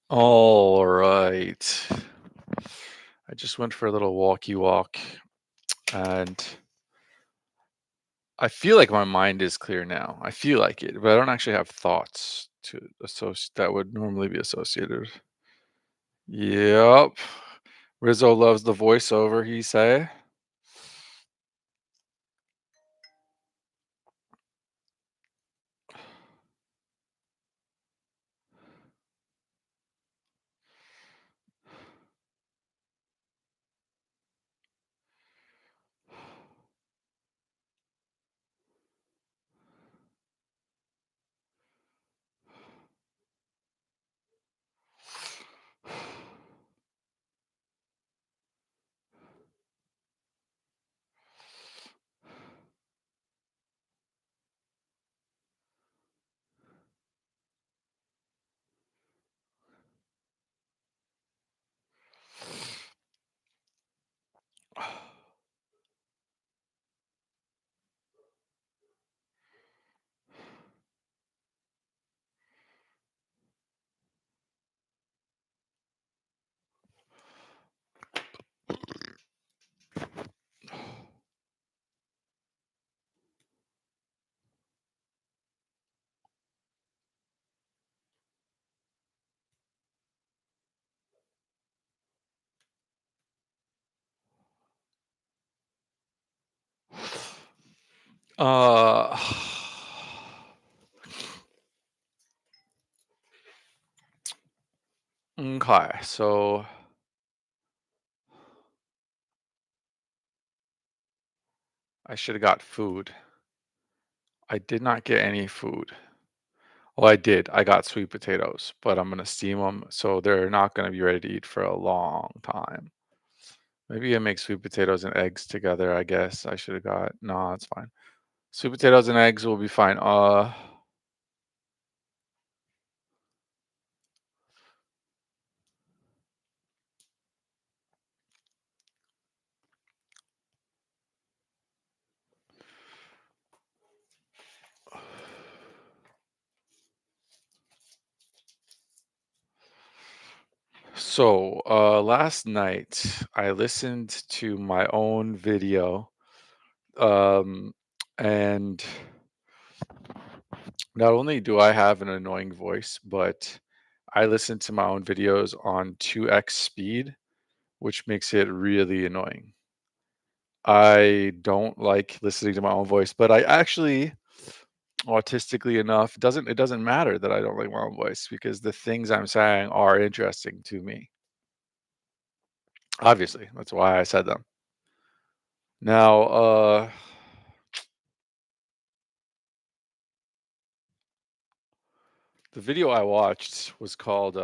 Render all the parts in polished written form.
All right. I just went for a little walkie walk and I feel like my mind is clear now. I feel like it, but I don't actually have thoughts to associate that would normally be associated. Yep. Rizzo loves the voiceover, he say. Uh okay, so I should have got food. I did not get any food. Well, I did. I got sweet potatoes, but I'm gonna steam them, so they're not gonna be ready to eat for a long time. Maybe I make sweet potatoes and eggs together, I guess I should have got no, it's fine. Sweet potatoes and eggs will be fine. Last night I listened to my own video, um, and not only do I have an annoying voice, but I listen to my own videos on 2x speed, which makes it really annoying. I don't like listening to my own voice, but I actually, autistically enough, it doesn't matter that I don't like my own voice because the things I'm saying are interesting to me. Obviously, that's why I said them. Now, the video I watched was called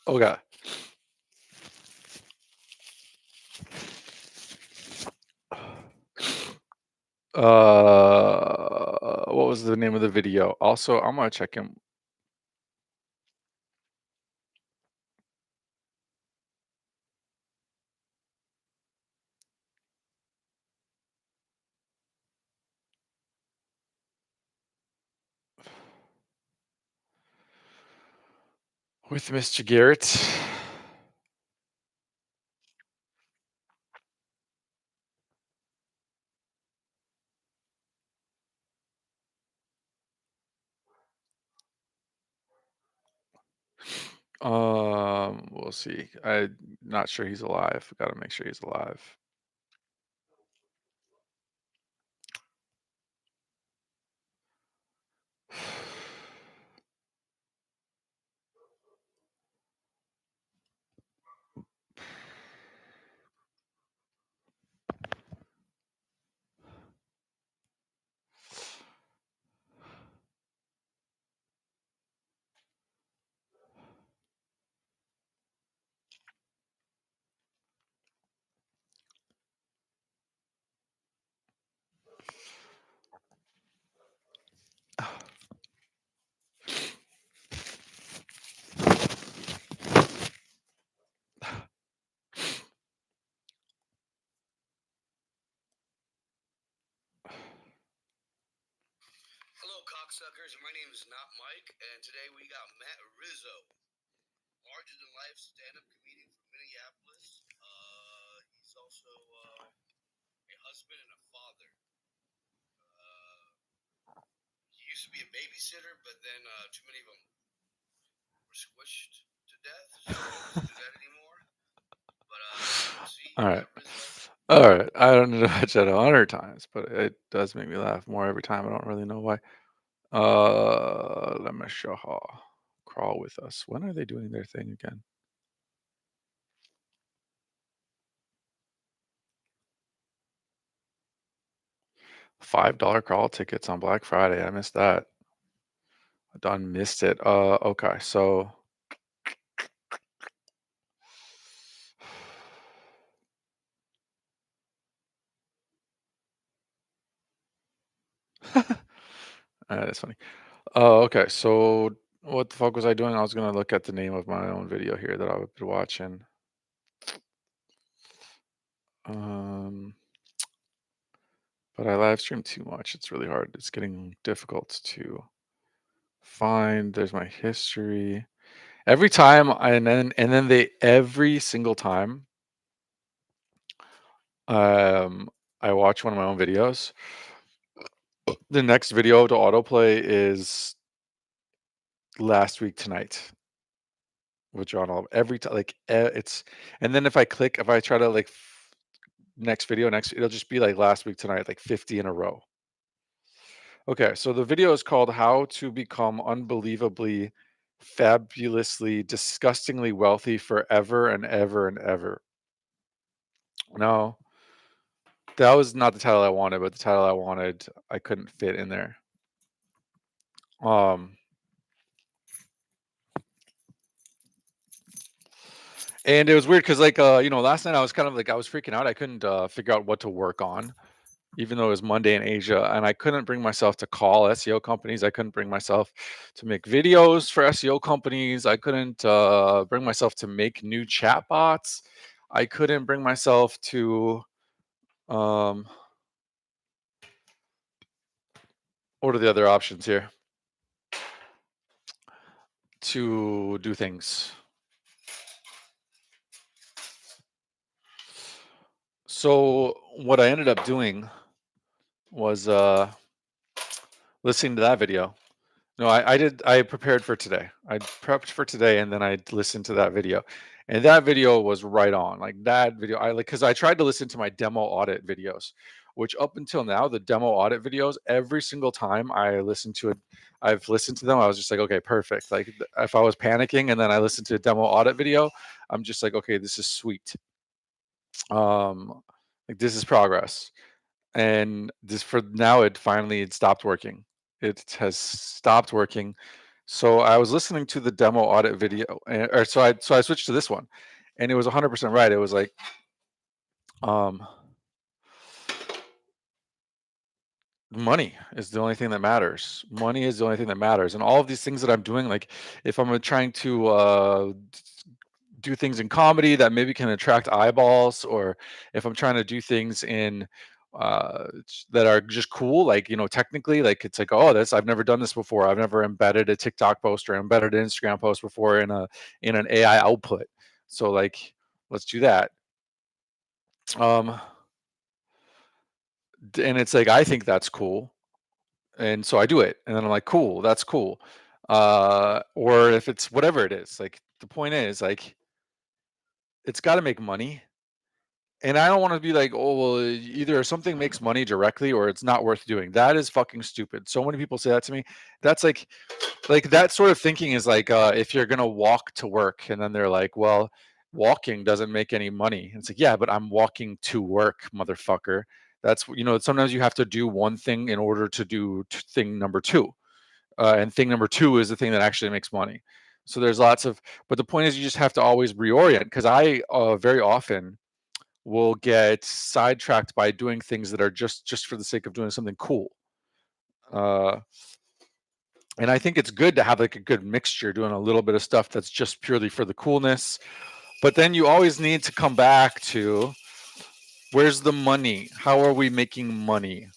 okay. What was the name of the video? Also, I'm gonna check him with Mr. Garrett. We'll see. I'm not sure he's alive. Gotta make sure he's alive. Hello, cocksuckers. My name is not Mike, and today we got Matt Rizzo, larger than life stand-up comedian from Minneapolis. He's also a husband and a father. He used to be a babysitter, but then too many of them were squished to death, so he doesn't do that anymore. But see, All right. Matt Rizzo. All right. I don't know watch that 100 times, but it does make me laugh more every time. I don't really know why. Let me show how. Crawl with us. When are they doing their thing again? $5 crawl tickets on Black Friday. I missed that. I done missed it. Okay. So that's funny. Okay. So what the fuck was I doing? I was gonna look at the name of my own video here that I would be watching. Um, but I live stream too much. It's really hard. It's getting difficult to find. There's my history. Every time and then they every single time um I watch one of my own videos, the next video to autoplay is last week tonight with John Oliver. Every time, like it's, and then if I try to like next video next, it'll just be like last week tonight, like 50 in a row. Okay, so the video is called "How to Become Unbelievably, Fabulously, Disgustingly Wealthy Forever and Ever and Ever." No, that was not the title I wanted, but the title I wanted I couldn't fit in there. Um, and it was weird because like last night I was kind of like I was freaking out. I couldn't figure out what to work on, even though it was Monday in Asia, and I couldn't bring myself to call SEO companies. I couldn't bring myself to make videos for SEO companies. I couldn't bring myself to make new chatbots. I couldn't bring myself to um, what are the other options here? To do things. So what I ended up doing was listening to that video. No, I prepared for today. I prepped for today and then I listened to that video. And that video was right on. Like that video, I like because I tried to listen to my demo audit videos, which up until now, the demo audit videos, every single time I listened to it, I've listened to them. I was just like, okay, perfect. Like if I was panicking and then I listened to a demo audit video, I'm just like, okay, this is sweet. Um, like this is progress. And this for now it stopped working. It has stopped working. So I was listening to the demo audit video, or so I switched to this one, and it was 100% right. It was like, um, money is the only thing that matters. Money is the only thing that matters, and all of these things that I'm doing, like if I'm trying to do things in comedy that maybe can attract eyeballs, or if I'm trying to do things in that are just cool, like technically, like it's like, oh, this I've never done this before. I've never embedded a TikTok post or embedded an Instagram post before in an AI output. So like, let's do that. Um, and it's like I think that's cool, and so I do it, and then I'm like, cool, that's cool. Or if it's whatever it is, like the point is, like, it's got to make money. And I don't want to be like, oh, well, either something makes money directly or it's not worth doing. That is fucking stupid. So many people say that to me. That's like that sort of thinking is like, if you're gonna walk to work, and then they're like, well, walking doesn't make any money. It's like, yeah, but I'm walking to work, motherfucker. That's, sometimes you have to do one thing in order to do thing number two, and thing number two is the thing that actually makes money. So there's lots of, but the point is, you just have to always reorient, because I very often will get sidetracked by doing things that are just for the sake of doing something cool. Uh, and I think it's good to have like a good mixture, doing a little bit of stuff that's just purely for the coolness, but then you always need to come back to, where's the money? How are we making money?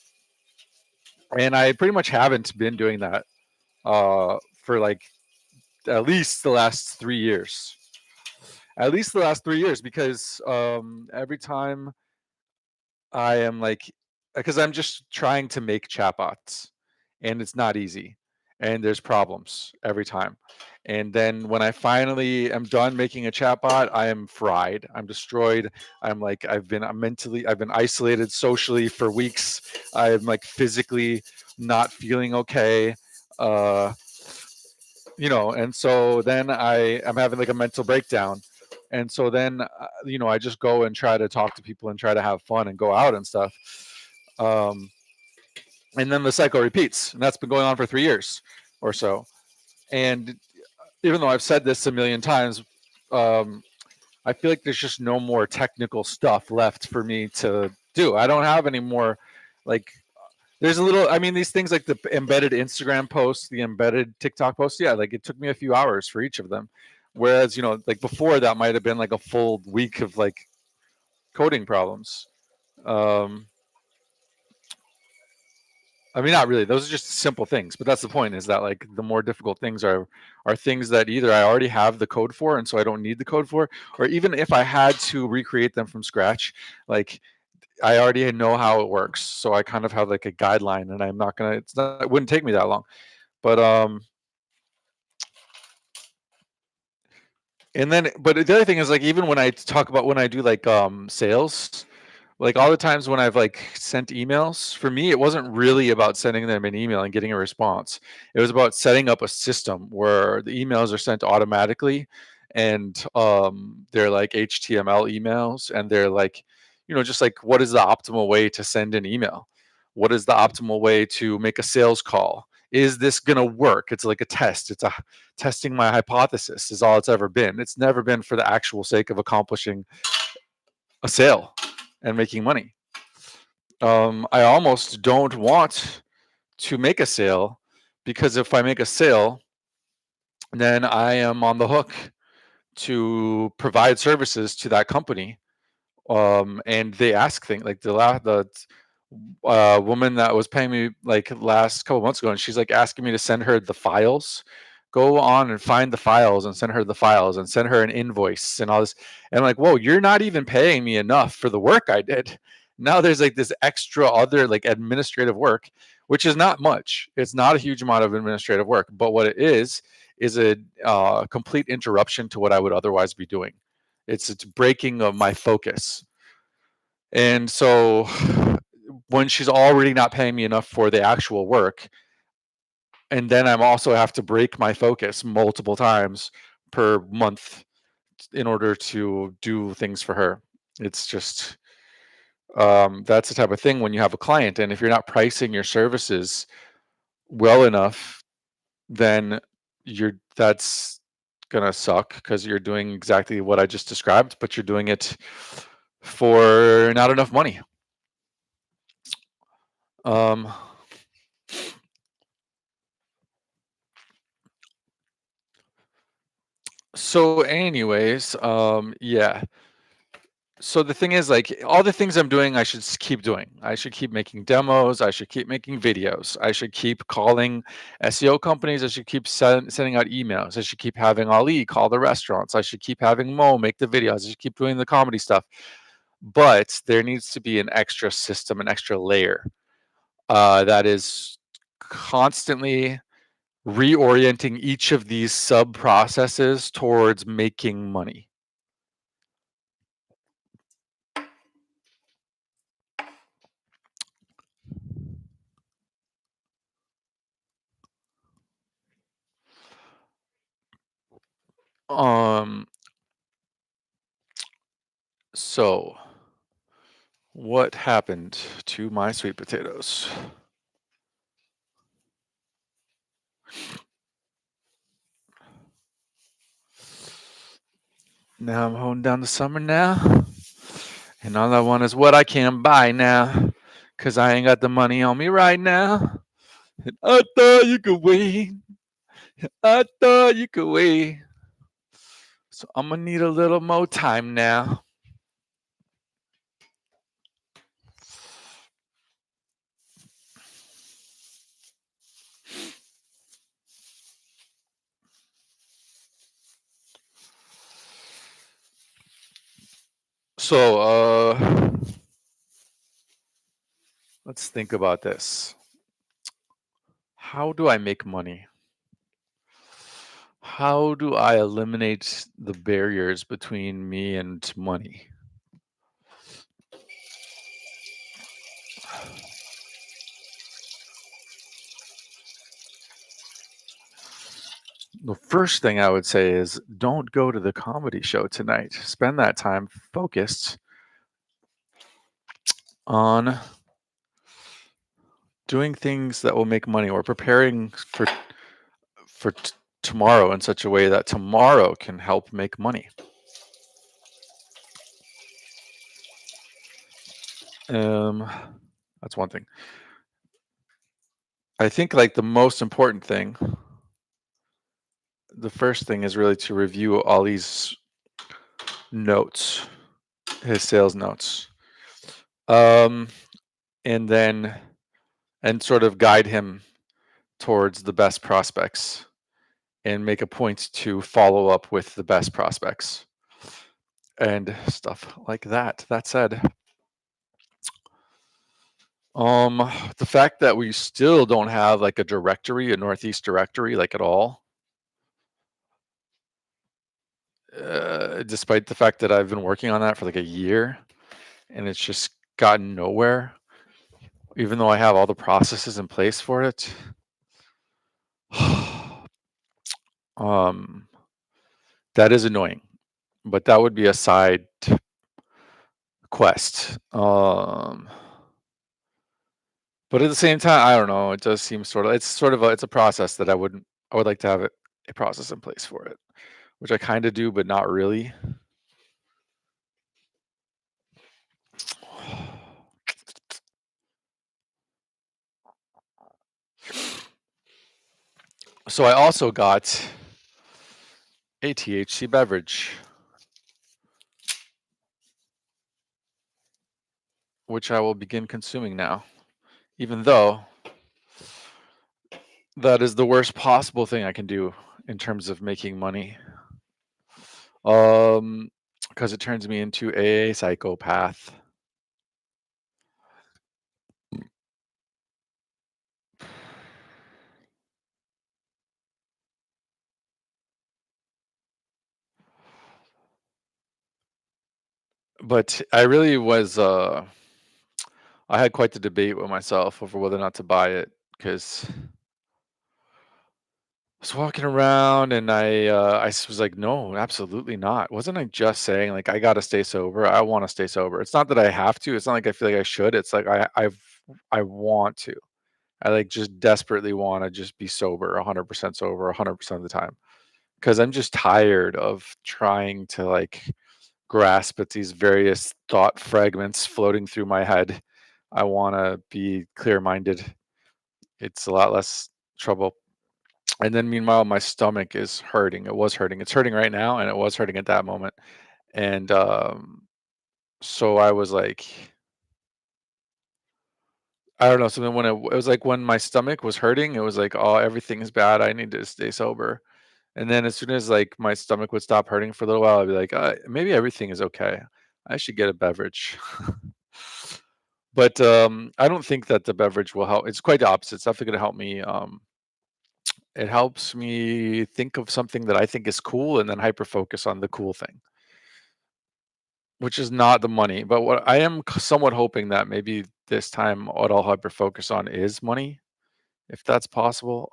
And I pretty much haven't been doing that for like at least the last 3 years. At least the last 3 years, because every time I am like, because I'm just trying to make chatbots, and it's not easy, and there's problems every time. And then when I finally am done making a chatbot, I am fried. I'm destroyed. I've been isolated socially for weeks. I'm like physically not feeling okay. Uh, and so then I am having like a mental breakdown. And so then, I just go and try to talk to people and try to have fun and go out and stuff. Um, and then the cycle repeats, and that's been going on for 3 years or so. And even though I've said this a million times, um, I feel like there's just no more technical stuff left for me to do. I don't have any more, like, there's a little, I mean, these things like the embedded Instagram posts, the embedded TikTok posts, yeah, like it took me a few hours for each of them. Whereas, like before, that might have been like a full week of like coding problems. Um, I mean, not really. Those are just simple things, but that's the point. Is that like the more difficult things are things that either I already have the code for, and so I don't need the code for, or even if I had to recreate them from scratch, like I already know how it works, so I kind of have like a guideline, and I'm not gonna. It wouldn't take me that long, but and then, but the other thing is like, even when I talk about when I do like sales, like all the times when I've like sent emails, for me it wasn't really about sending them an email and getting a response. It was about setting up a system where the emails are sent automatically, and they're like HTML emails, and they're like, just like, what is the optimal way to send an email? What is the optimal way to make a sales call? Is this going to work? It's like a test. It's a testing my hypothesis is all it's ever been. It's never been for the actual sake of accomplishing a sale and making money. I almost don't want to make a sale, because if I make a sale, then I am on the hook to provide services to that company. And they ask things like the woman that was paying me like last couple months ago, and she's like asking me to send her the files. Go on and find the files and send her the files and send her an invoice and all this. And I'm like, whoa, you're not even paying me enough for the work I did. Now there's like this extra other like administrative work, which is not much. It's not a huge amount of administrative work, but what it is a complete interruption to what I would otherwise be doing. It's breaking of my focus. And so when she's already not paying me enough for the actual work, and then I'm also have to break my focus multiple times per month in order to do things for her. It's just that's the type of thing when you have a client, and if you're not pricing your services well enough, then that's gonna suck, because you're doing exactly what I just described, but you're doing it for not enough money. Um, so anyways, yeah. So the thing is, like, all the things I'm doing, I should keep doing. I should keep making demos. I should keep making videos. I should keep calling SEO companies. I should keep sending out emails. I should keep having Ali call the restaurants. I should keep having Mo make the videos. I should keep doing the comedy stuff. But there needs to be an extra system, an extra layer that is constantly reorienting each of these sub processes towards making money. Um, so what happened to my sweet potatoes? Now I'm holding down the summer now, and all I want is what I can buy now, 'cause I ain't got the money on me right now. And I thought you could wait. I thought you could wait. So I'm gonna need a little more time now. So, let's think about this. How do I make money? How do I eliminate the barriers between me and money? The first thing I would say is don't go to the comedy show tonight. Spend that time focused on doing things that will make money or preparing for tomorrow in such a way that tomorrow can help make money. Um, that's one thing. I think like the most important thing, the first thing is really to review all these notes, his sales notes, um, and then and sort of guide him towards the best prospects and make a point to follow up with the best prospects and stuff like that. That said, um, the fact that we still don't have like a directory, a Northeast directory, like at all, despite the fact that I've been working on that for like a year and it's just gotten nowhere, even though I have all the processes in place for it. um, that is annoying, but that would be a side quest. But at the same time, I don't know. It does seem sort of it's a process that I would like to have a process in place for it, which I kind of do, but not really. So I also got a THC beverage, which I will begin consuming now, even though that is the worst possible thing I can do in terms of making money. Um, because it turns me into a psychopath. But I really was I had quite the debate with myself over whether or not to buy it because I was walking around and was like, no, absolutely not. Wasn't I just saying like I gotta stay sober? I want to stay sober. It's not that I have to. It's not like I feel like I should. It's like I want to. I like just desperately want to just be sober, 100% sober, 100% of the time. Because I'm just tired of trying to like grasp at these various thought fragments floating through my head. I want to be clear minded. It's a lot less trouble. And then meanwhile, my stomach is hurting. It was hurting. It's hurting right now, and it was hurting at that moment. And so I was like, I don't know. So then it was like when my stomach was hurting, it was like, oh, everything is bad. I need to stay sober. And then as soon as like my stomach would stop hurting for a little while, I'd be like, maybe everything is okay. I should get a beverage. But I don't think that the beverage will help. It's quite the opposite. It's definitely going to help me It helps me think of something that I think is cool and then hyper focus on the cool thing, which is not the money. But what I am somewhat hoping that maybe this time what I'll hyper focus on is money, if that's possible.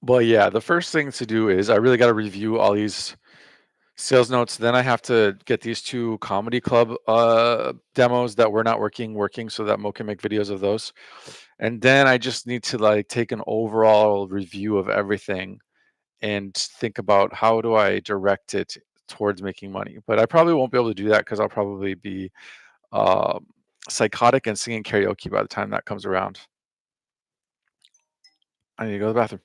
Well, yeah, the first thing to do is I really got to review all these sales notes. Then I have to get these two comedy club demos that were not working so that Mo can make videos of those. And then I just need to like take an overall review of everything and think about how do I direct it towards making money. But I probably won't be able to do that because I'll probably be um, psychotic and singing karaoke by the time that comes around. I need to go to the bathroom.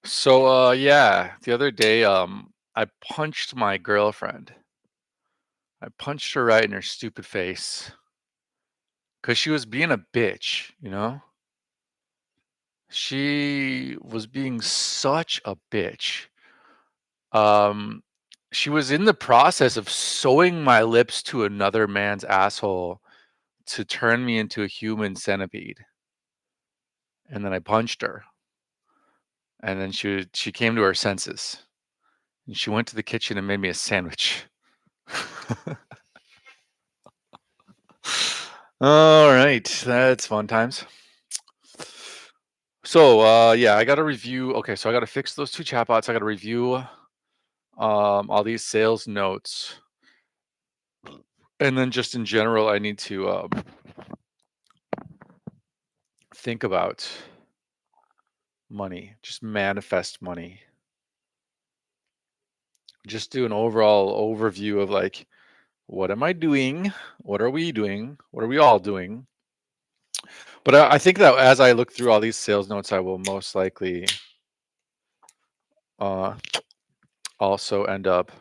Yeah, the other day, I punched my girlfriend. I punched her right in her stupid face because she was being a bitch, you know? She was being such a bitch. Um, she was in the process of sewing my lips to another man's asshole to turn me into a human centipede, and then I punched her, and then she came to her senses, and she went to the kitchen and made me a sandwich. All right, that's fun times. Yeah, I gotta review. Okay, so I gotta fix those two chatbots. I gotta review all these sales notes, and then just in general, I need to think about money, just manifest money, just do an overall overview of like, what am I doing? What are we doing? What are we all doing? But I think that as I look through all these sales notes, I will most likely uh, also end up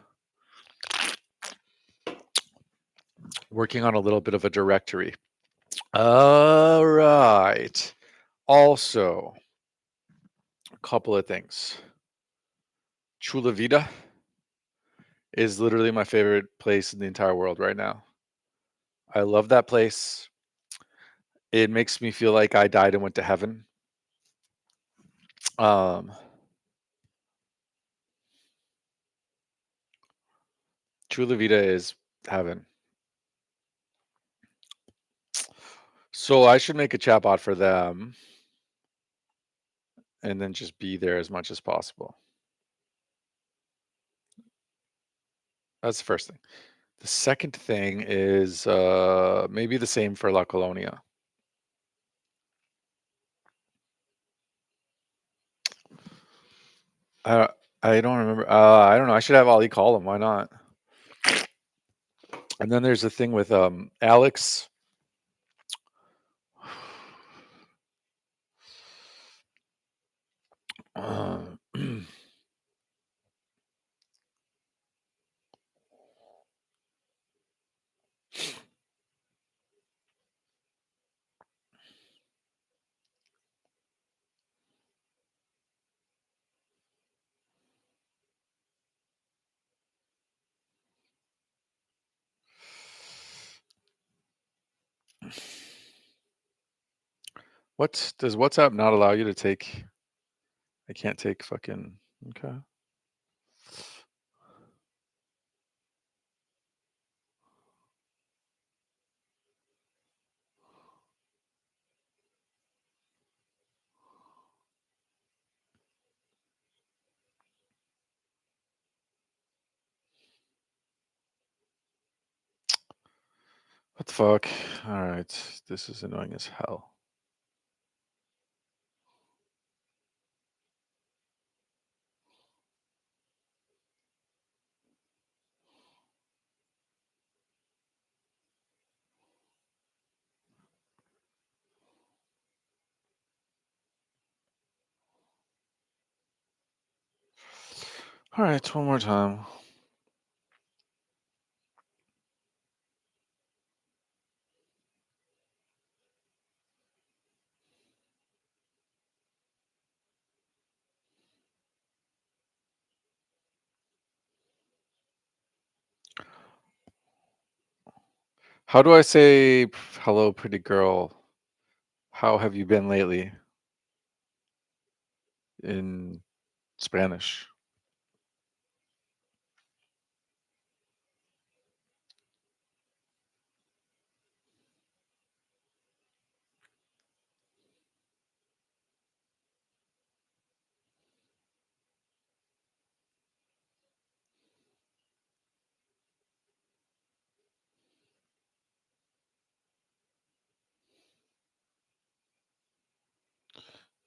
working on a little bit of a directory. All right. Also, a couple of things. Chula Vida is literally my favorite place in the entire world right now. I love that place. It makes me feel like I died and went to heaven. Um, Chula Vida is heaven. So I should make a chatbot for them and then just be there as much as possible. That's the first thing. The second thing is maybe the same for La Colonia. I I don't remember. I don't know. I should have Ali call him. Why not? And then there's the thing with Alex. Uh, what does WhatsApp not allow you to take? I can't take fucking. Okay. What the fuck? All right. This is annoying as hell. All right. One more time. How do I say hello, pretty girl? How have you been lately in Spanish?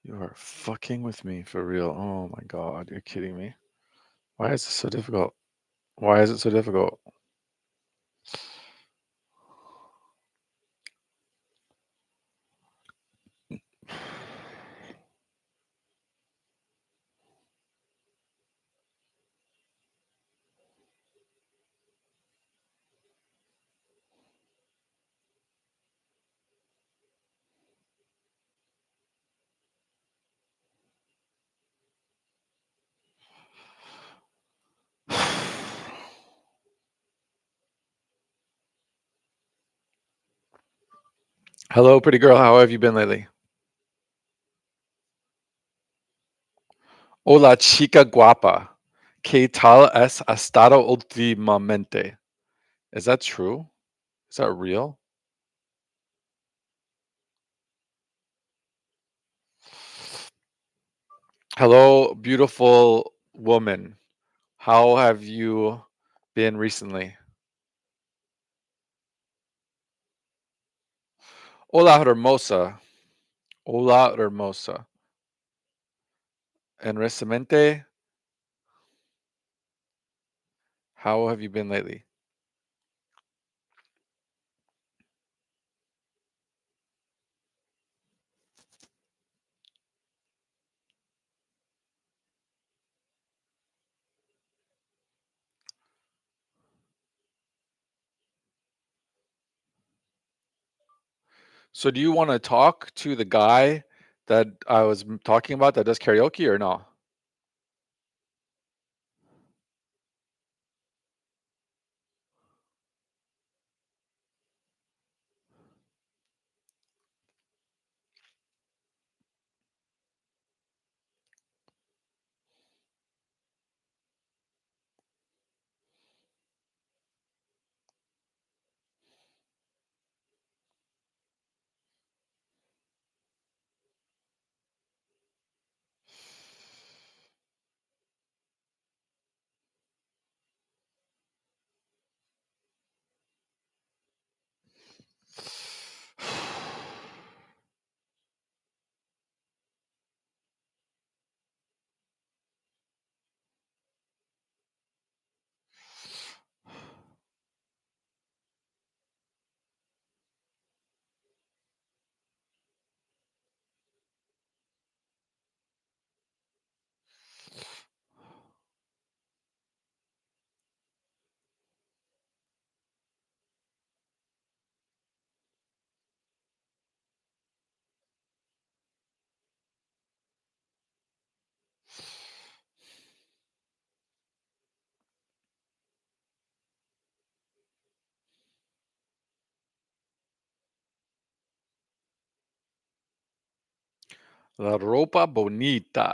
You are fucking with me for real. Oh my god, you're kidding me. Why is this so difficult? Why is it so difficult? Hello, pretty girl. How have you been lately? Hola, chica guapa. ¿Qué tal has estado últimamente? Is that true? Is that real? Hello, beautiful woman. How have you been recently? Hola, hermosa. Hola, hermosa. And recientemente, how have you been lately? So, do you want to talk to the guy that I was talking about that does karaoke or no? La ropa bonita.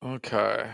Okay.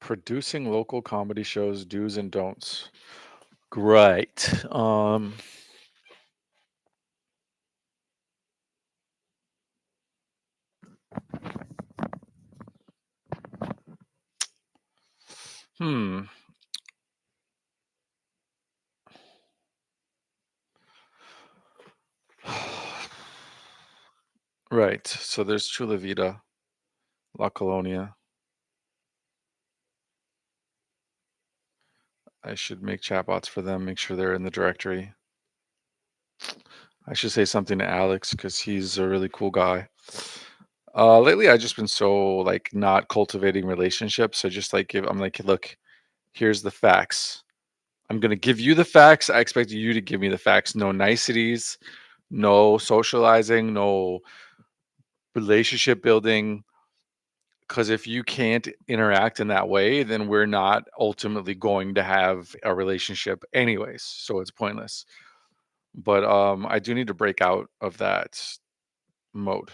Producing local comedy shows, do's and don'ts. Great. Hmm. Right. So there's Chula Vida, La Colonia. I should make chatbots for them, make sure they're in the directory. I should say something to Alex because he's a really cool guy. Lately, I've just been so like not cultivating relationships. So just like I'm like, look, here's the facts. I'm gonna give you the facts. I expect you to give me the facts. No niceties, no socializing, no relationship building. Because if you can't interact in that way, then we're not ultimately going to have a relationship anyways. So it's pointless. But I do need to break out of that mode.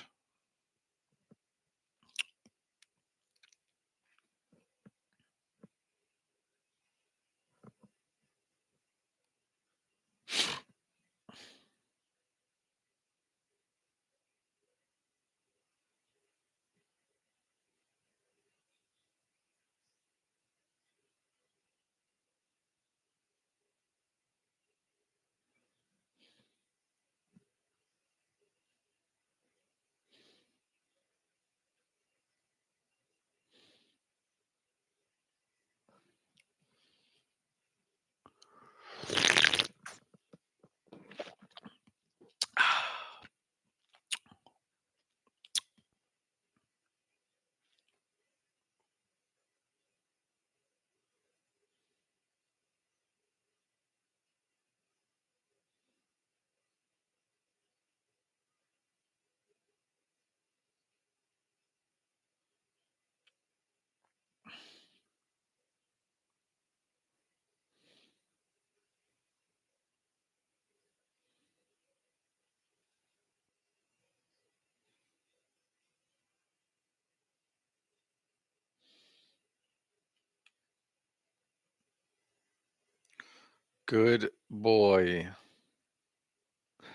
Good boy.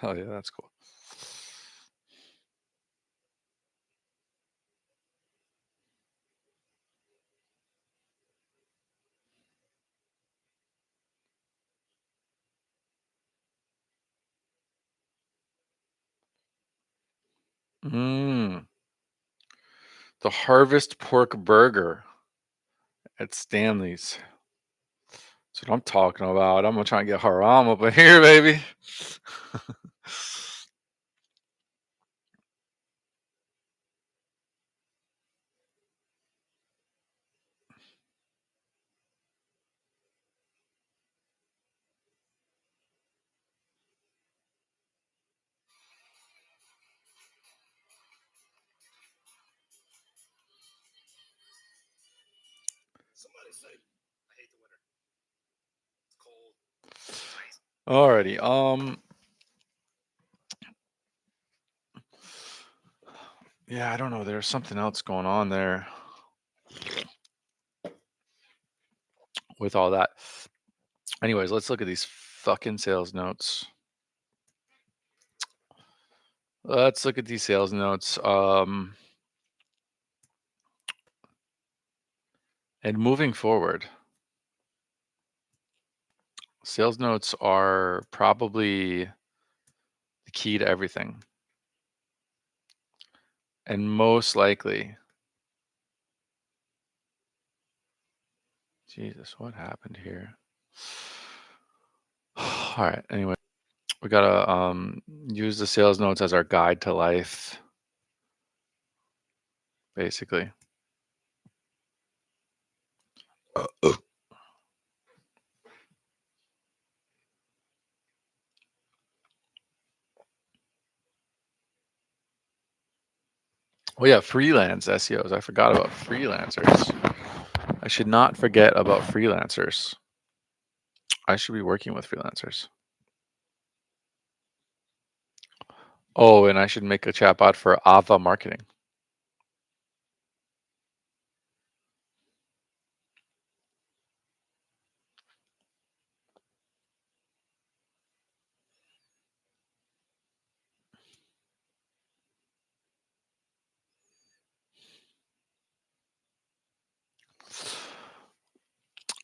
Oh yeah, that's cool. Mm, the Harvest Pork Burger at Stanley's. That's what I'm talking about. I'm gonna try and get haram up in here, baby. Somebody say, I hate the winter. It's cold. Nice. Alrighty. Yeah, I don't know. There's something else going on there with all that. Anyways, let's look at these fucking sales notes. Let's look at these sales notes. And moving forward, sales notes are probably the key to everything. And most likely, Jesus, what happened here? All right. Anyway, we gotta use the sales notes as our guide to life, basically. Oh yeah, freelance SEOs. I forgot about freelancers. I should not forget about freelancers. I should be working with freelancers. Oh, and I should make a chatbot for Ava marketing.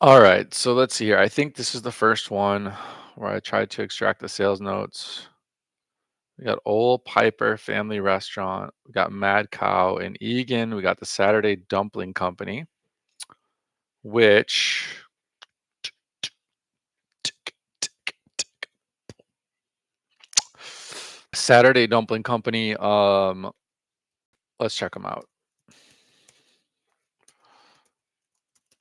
All right, so let's see here. I think this is the first one where I tried to extract the sales notes. We got Old Piper Family Restaurant. We got Mad Cow in Egan. We got the Saturday Dumpling Company, which Saturday Dumpling Company. Let's check them out.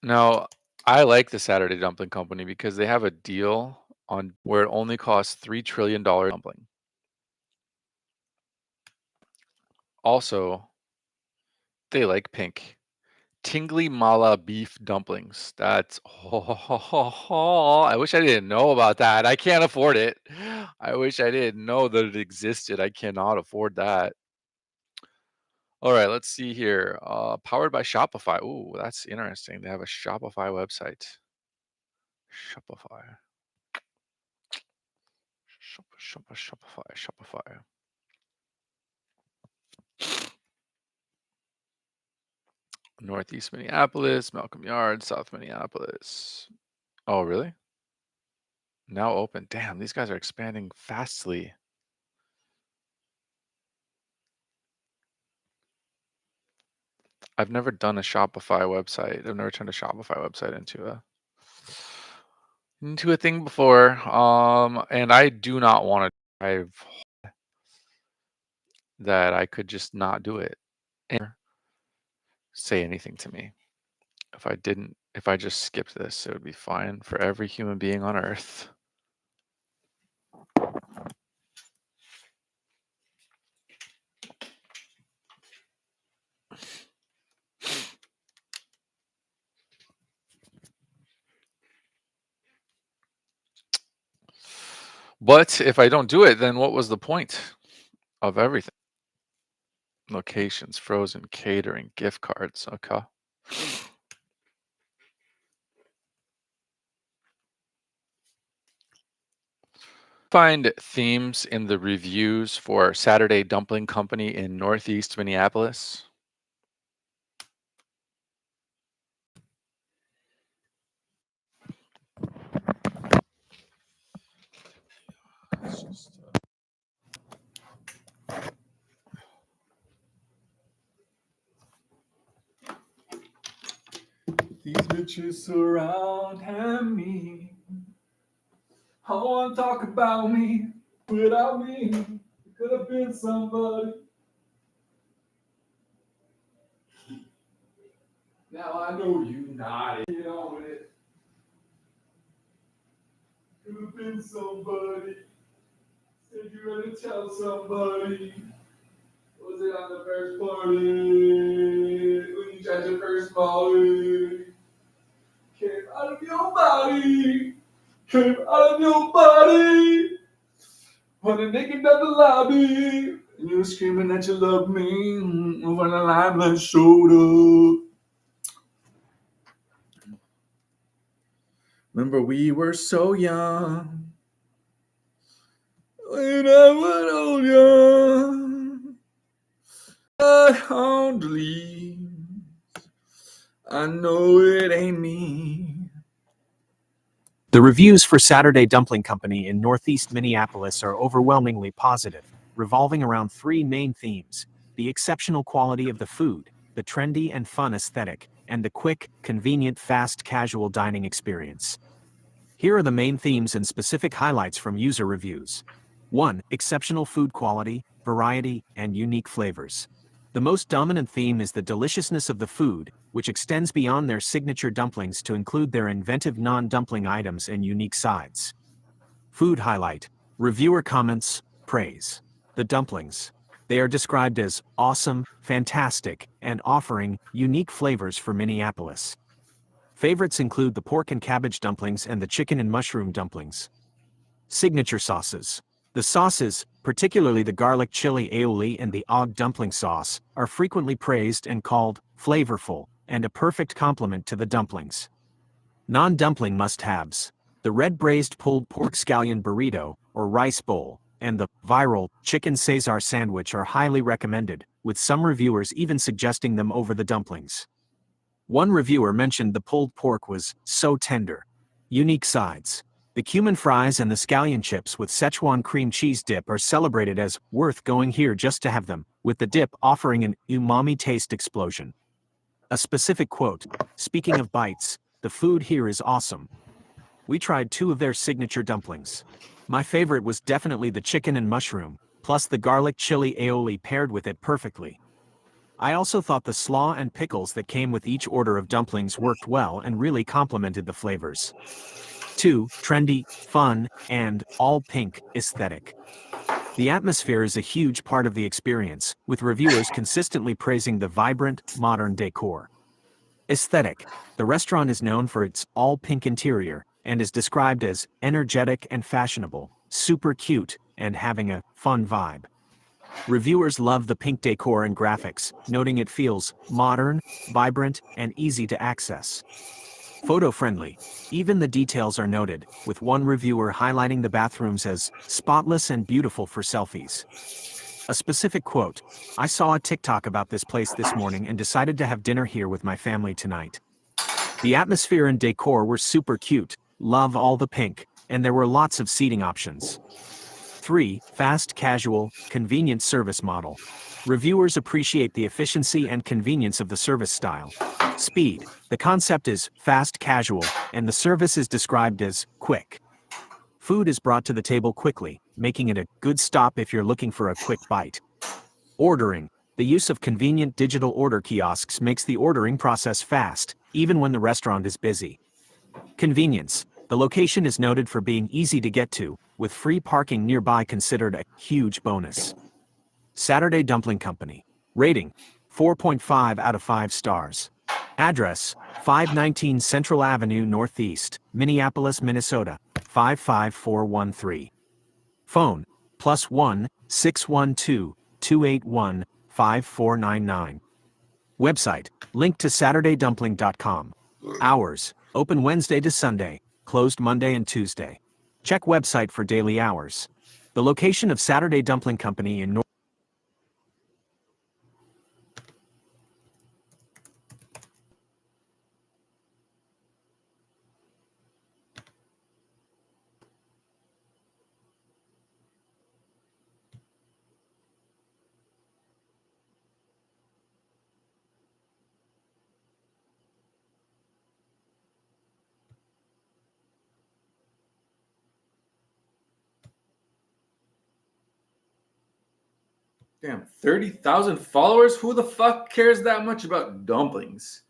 Now, I like the Saturday Dumpling Company because they have a deal on where it only costs $3 trillion dumpling. Also, they like pink. Tingly Mala beef dumplings. That's I wish I didn't know about that. I can't afford it. I wish I didn't know that it existed. I cannot afford that. All right, let's see here. Powered by Shopify. Ooh, that's interesting. They have a Shopify website. Shopify. Shopify. Northeast Minneapolis, Malcolm Yard, South Minneapolis. Oh, really? Now open. Damn, these guys are expanding fastly. I've never done a Shopify website. I've never turned a Shopify website into a thing before. And I do not want to drive that I could just not do it and say anything to me. If I just skipped this, it would be fine for every human being on earth. But if I don't do it, then what was the point of everything? Locations, frozen, catering, gift cards. Okay. Find themes in the reviews for Saturday Dumpling Company in Northeast Minneapolis. These bitches surround me. I want to talk about me without me. It could have been somebody. Now I know you nodded. Get on with it. Could have been somebody. Said you were to tell somebody. Was it on the first party? When you tried your first molly? Came out of your body. Came out of your body. Running naked down the lobby. And you were screaming that you love me. When the limelight showed up. Remember we were so young. When I was old young. I only. I know it ain't me. The reviews for Saturday Dumpling Company in Northeast Minneapolis are overwhelmingly positive, revolving around three main themes: the exceptional quality of the food, the trendy and fun aesthetic, and the quick, convenient, fast casual dining experience. Here are the main themes and specific highlights from user reviews. 1. Exceptional food quality, variety, and unique flavors. The most dominant theme is the deliciousness of the food, which extends beyond their signature dumplings to include their inventive non-dumpling items and unique sides. Food highlight. Reviewer comments, praise. The dumplings. They are described as awesome, fantastic, and offering unique flavors for Minneapolis. Favorites include the pork and cabbage dumplings and the chicken and mushroom dumplings. Signature sauces. The sauces, particularly the garlic chili aioli and the odd dumpling sauce, are frequently praised and called flavorful and a perfect complement to the dumplings. Non-dumpling must-haves. The red braised pulled pork scallion burrito, or rice bowl, and the viral chicken Caesar sandwich are highly recommended, with some reviewers even suggesting them over the dumplings. One reviewer mentioned the pulled pork was so tender. Unique sides. The cumin fries and the scallion chips with Szechuan cream cheese dip are celebrated as worth going here just to have them, with the dip offering an umami taste explosion. A specific quote, "Speaking of bites, the food here is awesome. We tried 2 of their signature dumplings. My favorite was definitely the chicken and mushroom, plus the garlic chili aioli paired with it perfectly. I also thought the slaw and pickles that came with each order of dumplings worked well and really complemented the flavors." 2. Trendy, fun, and all pink aesthetic. The atmosphere is a huge part of the experience, with reviewers consistently praising the vibrant, modern decor. Aesthetic. The restaurant is known for its all-pink interior, and is described as energetic and fashionable, super cute, and having a fun vibe. Reviewers love the pink decor and graphics, noting it feels modern, vibrant, and easy to access. Photo-friendly. Even the details are noted, with one reviewer highlighting the bathrooms as spotless and beautiful for selfies. A specific quote, "I saw a TikTok about this place this morning and decided to have dinner here with my family tonight. The atmosphere and decor were super cute, love all the pink, and there were lots of seating options." 3. Fast casual, convenient service model. Reviewers appreciate the efficiency and convenience of the service style. Speed. The concept is fast casual, and the service is described as quick. Food is brought to the table quickly, making it a good stop if you're looking for a quick bite. Ordering. The use of convenient digital order kiosks makes the ordering process fast, even when the restaurant is busy. Convenience. The location is noted for being easy to get to, with free parking nearby considered a huge bonus. Saturday Dumpling Company. Rating: 4.5 out of 5 stars. Address: 519 Central Avenue Northeast, Minneapolis, Minnesota, 55413. Phone: +1 612 281 5499. Website: link to SaturdayDumpling.com. Hours: open Wednesday to Sunday, closed Monday and Tuesday. Check website for daily hours. The location of Saturday Dumpling Company in North. Damn, 30,000 followers? Who the fuck cares that much about dumplings?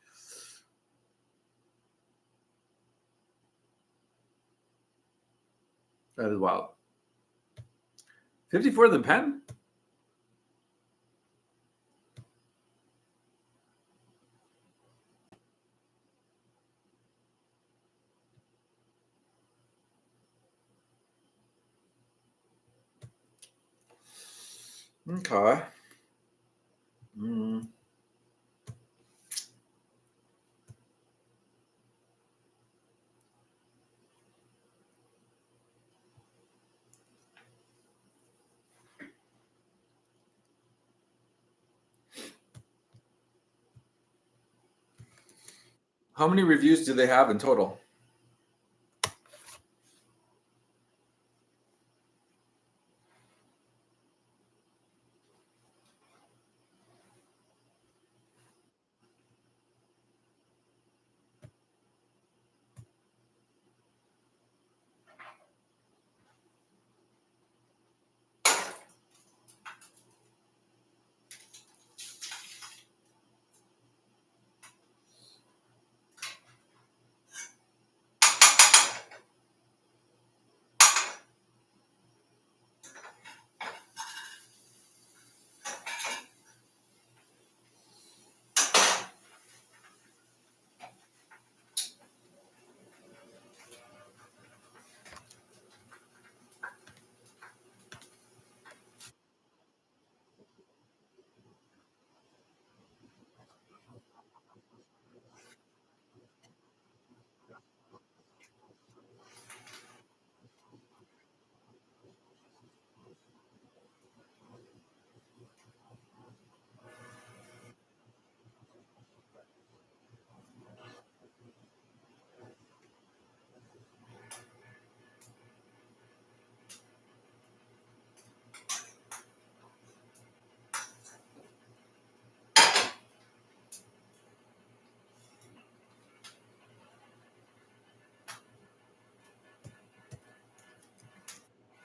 That is wild. 54 the pen? Okay. How many reviews do they have in total?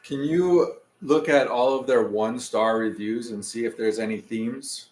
Can you look at all of their 1-star reviews and see if there's any themes?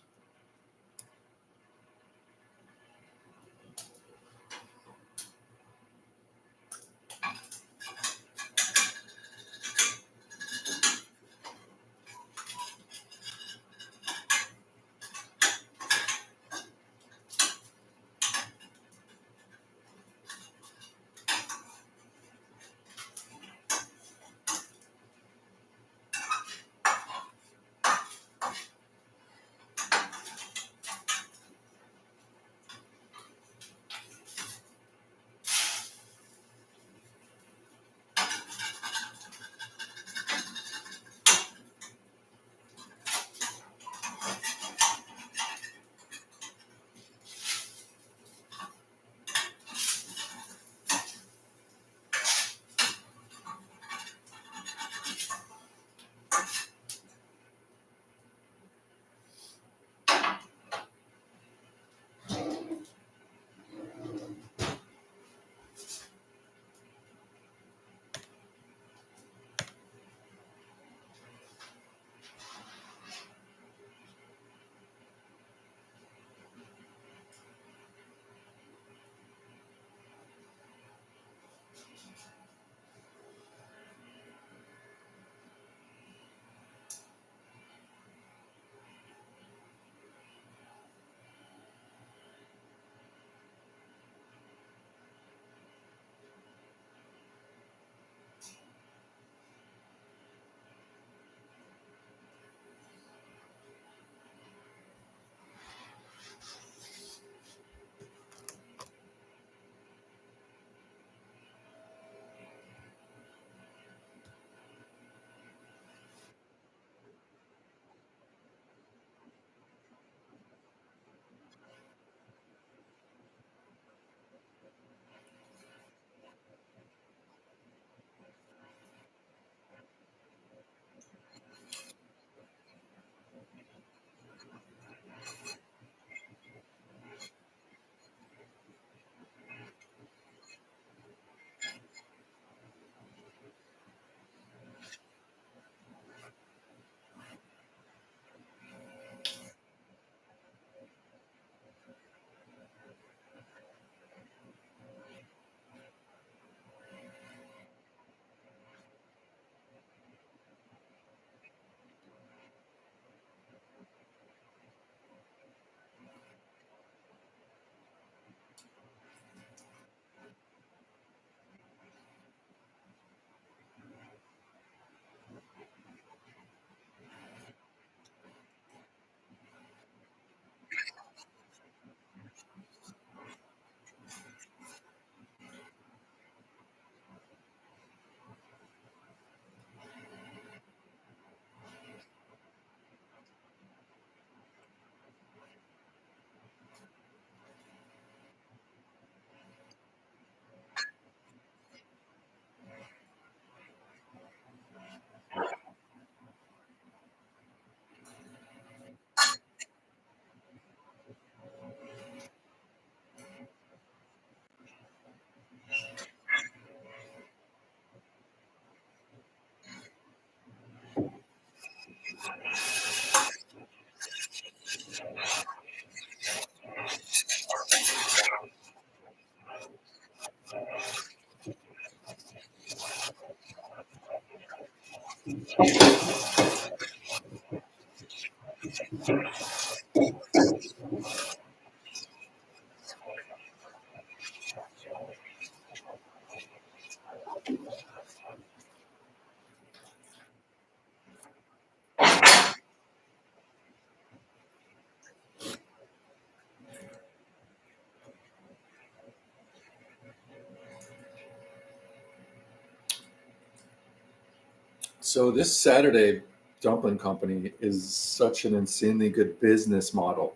So this Saturday dumpling company is such an insanely good business model.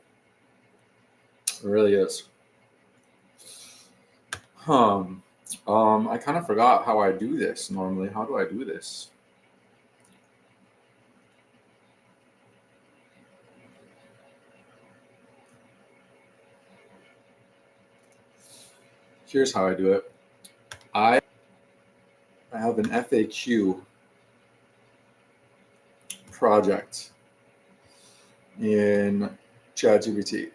It really is. Um, I kind of forgot how I do this normally. How do I do this? Here's how I do it. I have an FAQ project in ChatGPT.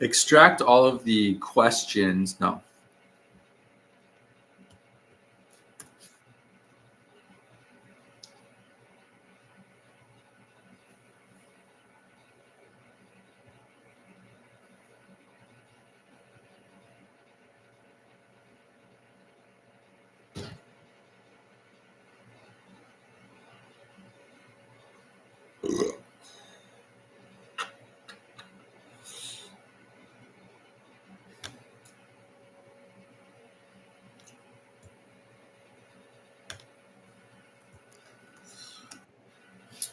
Extract all of the questions. No.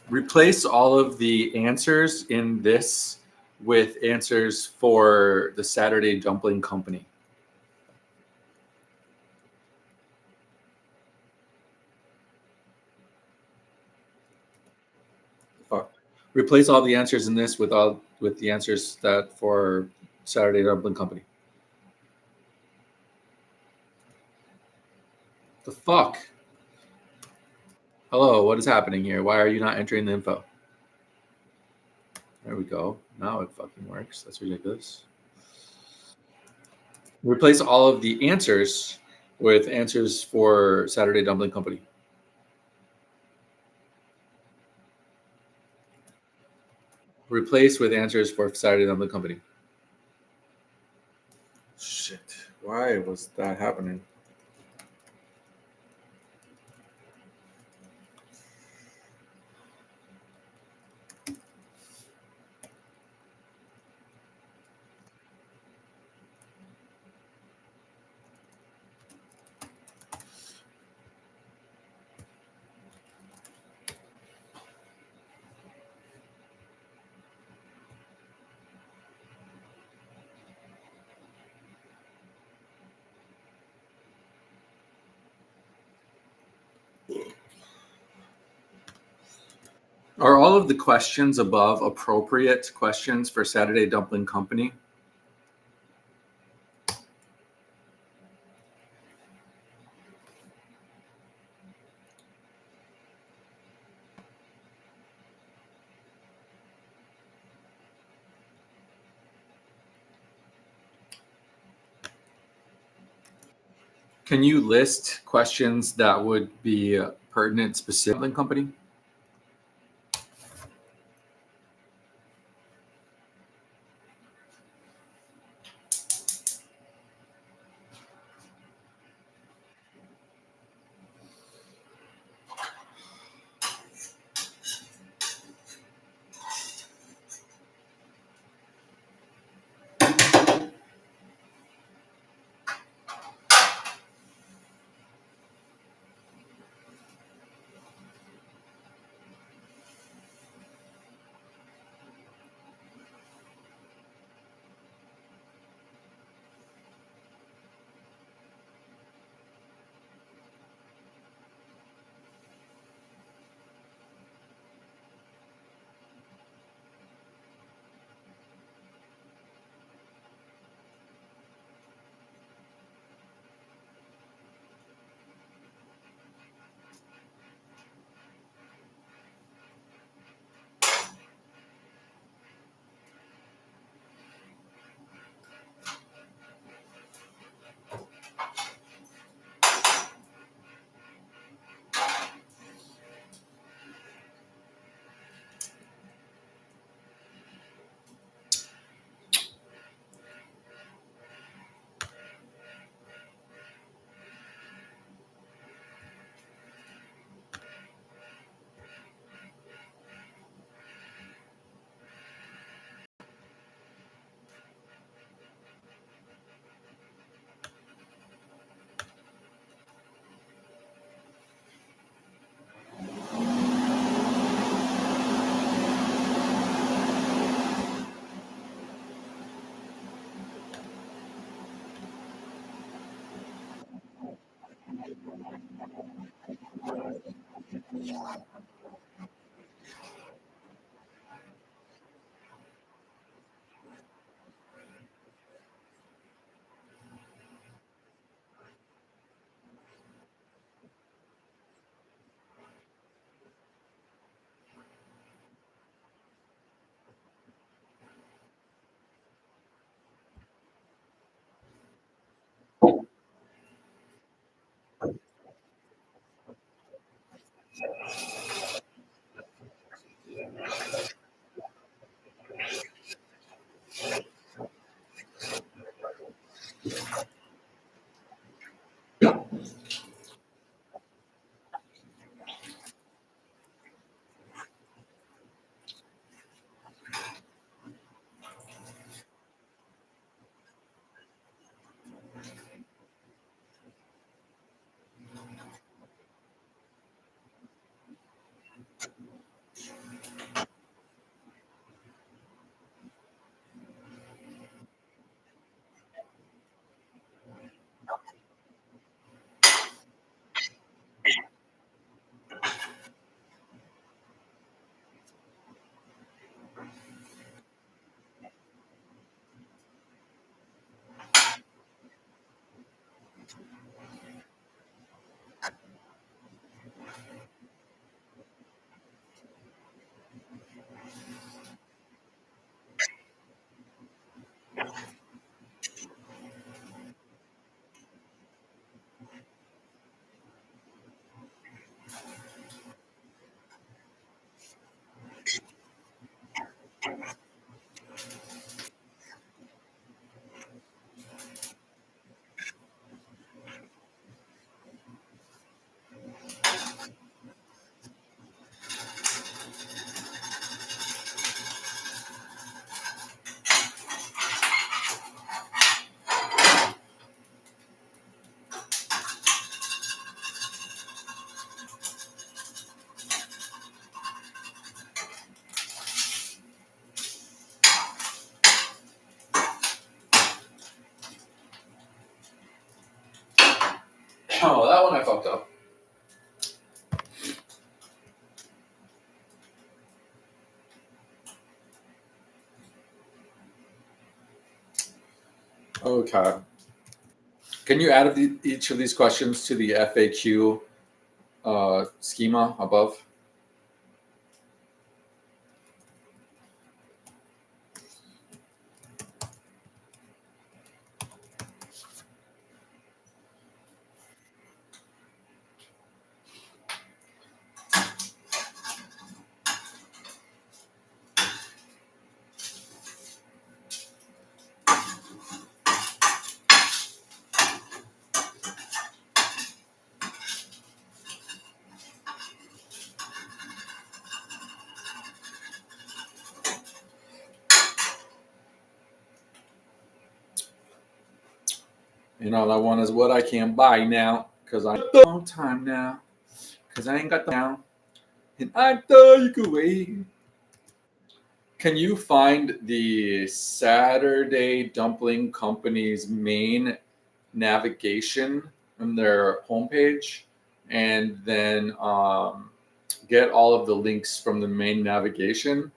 Replace all of the answers in this with answers for the Saturday Dumpling Company. Fuck. Replace all the answers in this with the answers that for Saturday Dumpling Company. The fuck? Hello, what is happening here? Why are you not entering the info? There we go. Now it fucking works. That's ridiculous. Replace all of the answers with answers for Saturday Dumpling Company. Replace with answers for Saturday Dumpling Company. Shit. Why was that happening? Are all of the questions above appropriate questions for Saturday Dumpling Company? Can you list questions that would be pertinent specific to Dumpling Company? Oh, that one I fucked up. Okay. Can you add each of these questions to the FAQ schema above? You know, that one is what I can't buy now because I got the long time now because I ain't got the now. And I thought you could wait. Can you find the Saturday Dumpling Company's main navigation on their homepage and then get all of the links from the main navigation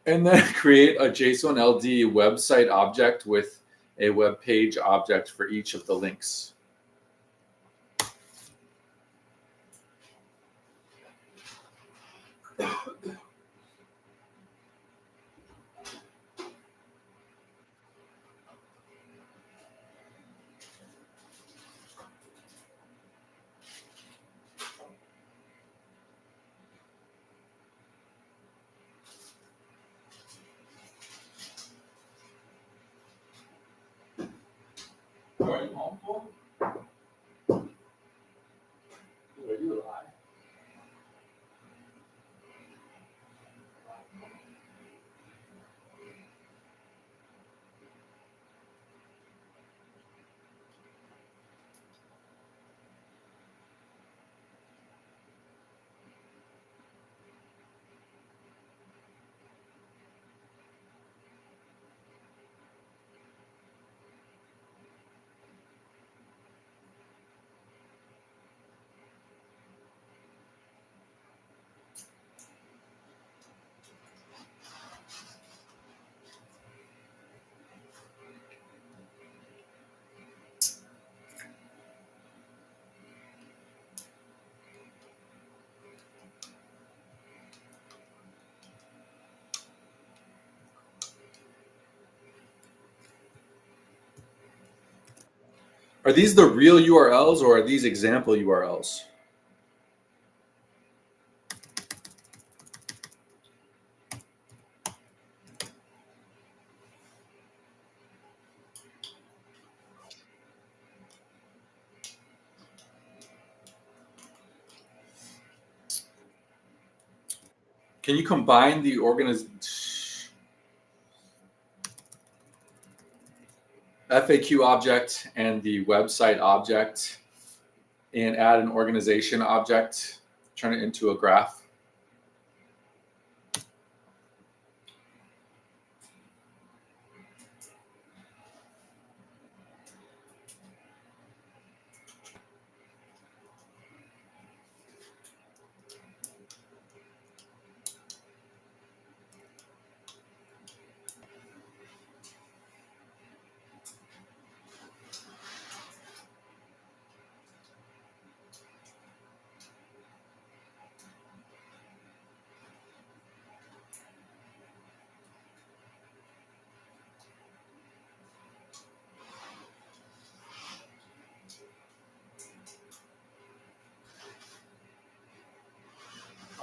and then create a JSON LD website object with a web page object for each of the links? Are these the real URLs or are these example URLs? Can you combine the FAQ object and the website object and add an organization object, turn it into a graph?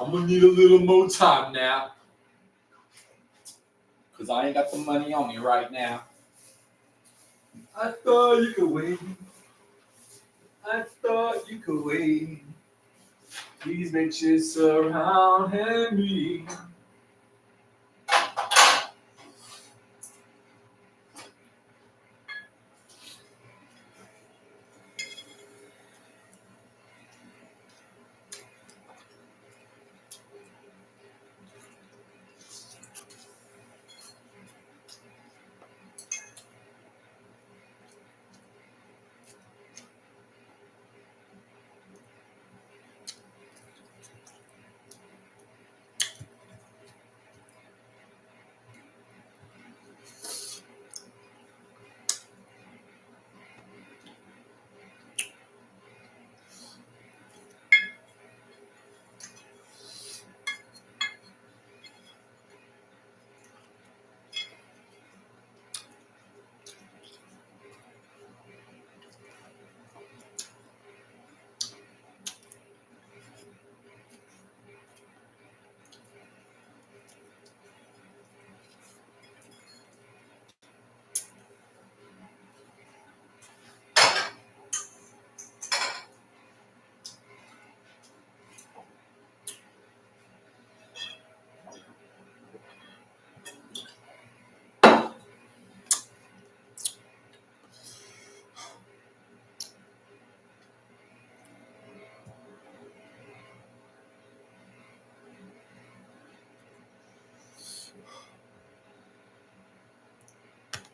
I'm gonna need a little more time now, because I ain't got the money on me right now. I thought you could wait. I thought you could wait. These bitches surrounding me.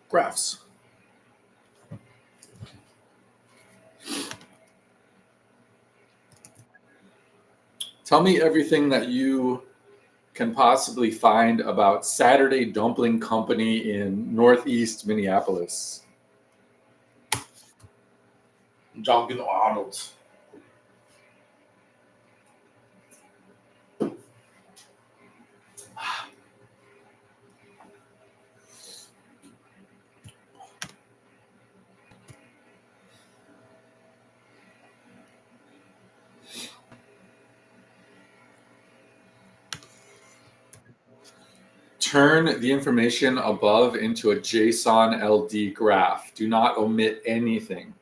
Graphs. Tell me everything that you can possibly find about Saturday Dumpling Company in Northeast Minneapolis. Dunkin' Arnold's. Turn the information above into a JSON LD graph. Do not omit anything.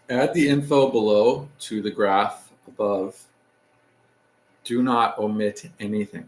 Add the info below to the graph above. Do not omit anything.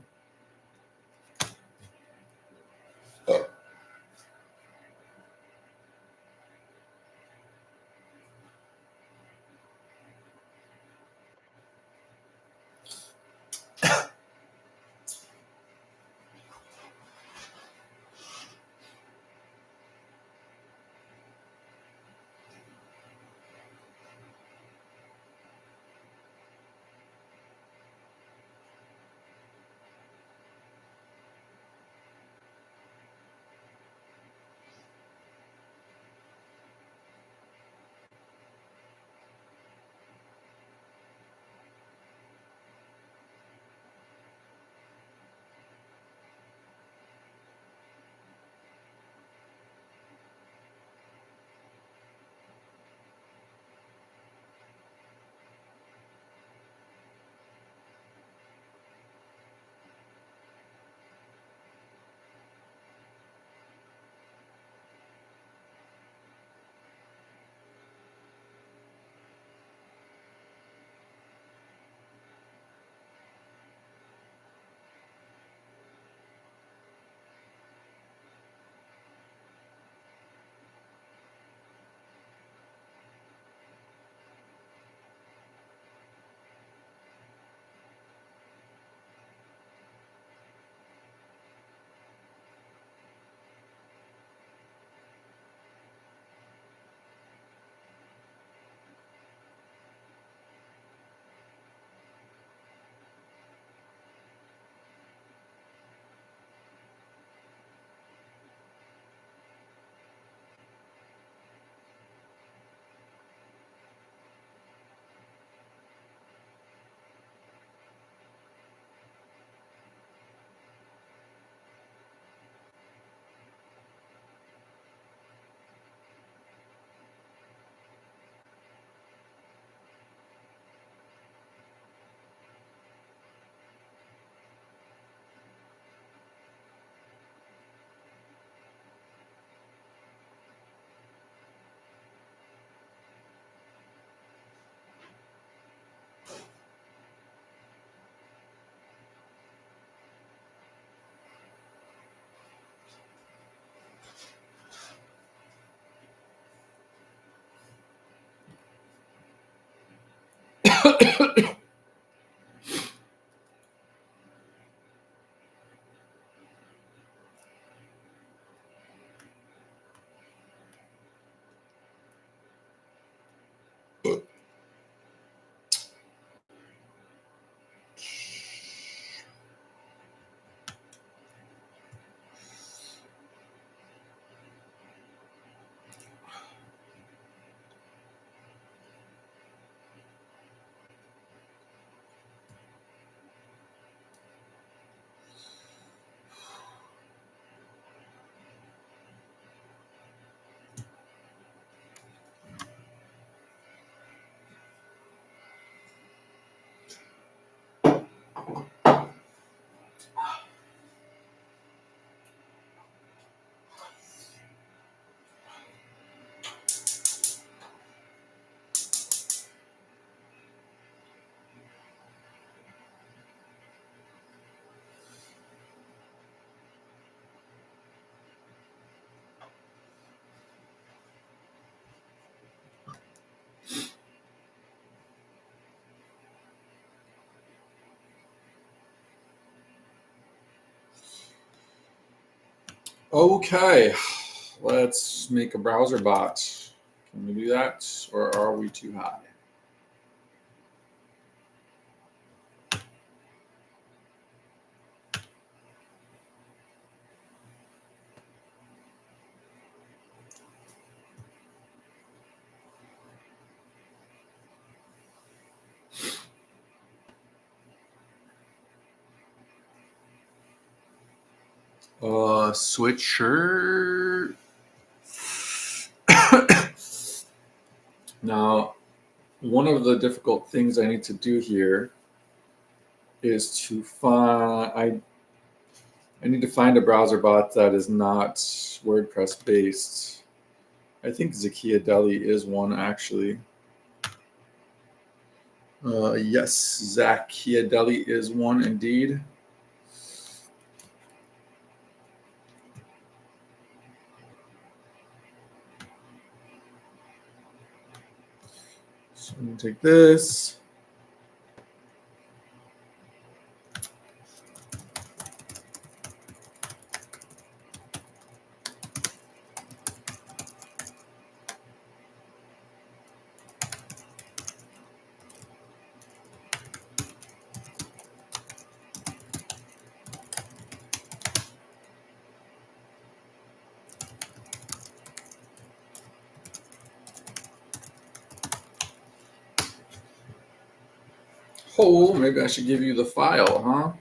Okay, let's make a browser bot. Can we do that, or are we too high? Switcher. Now, one of the difficult things I need to do here is to find. I need to find a browser bot that is not WordPress based. I think Zakia Deli is one actually. Yes, Zacchiadelli is one indeed. So I'm gonna take this. Oh, maybe I should give you the file, huh?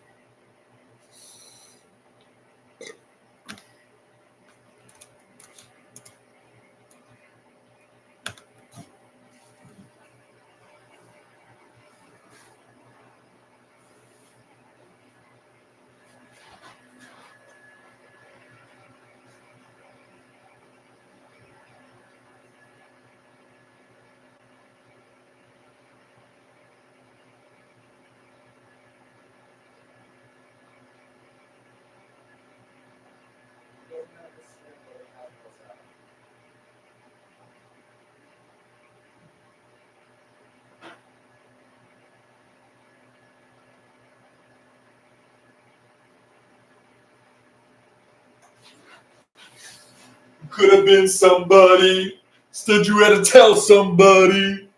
Could have been somebody. Instead, you had to tell somebody.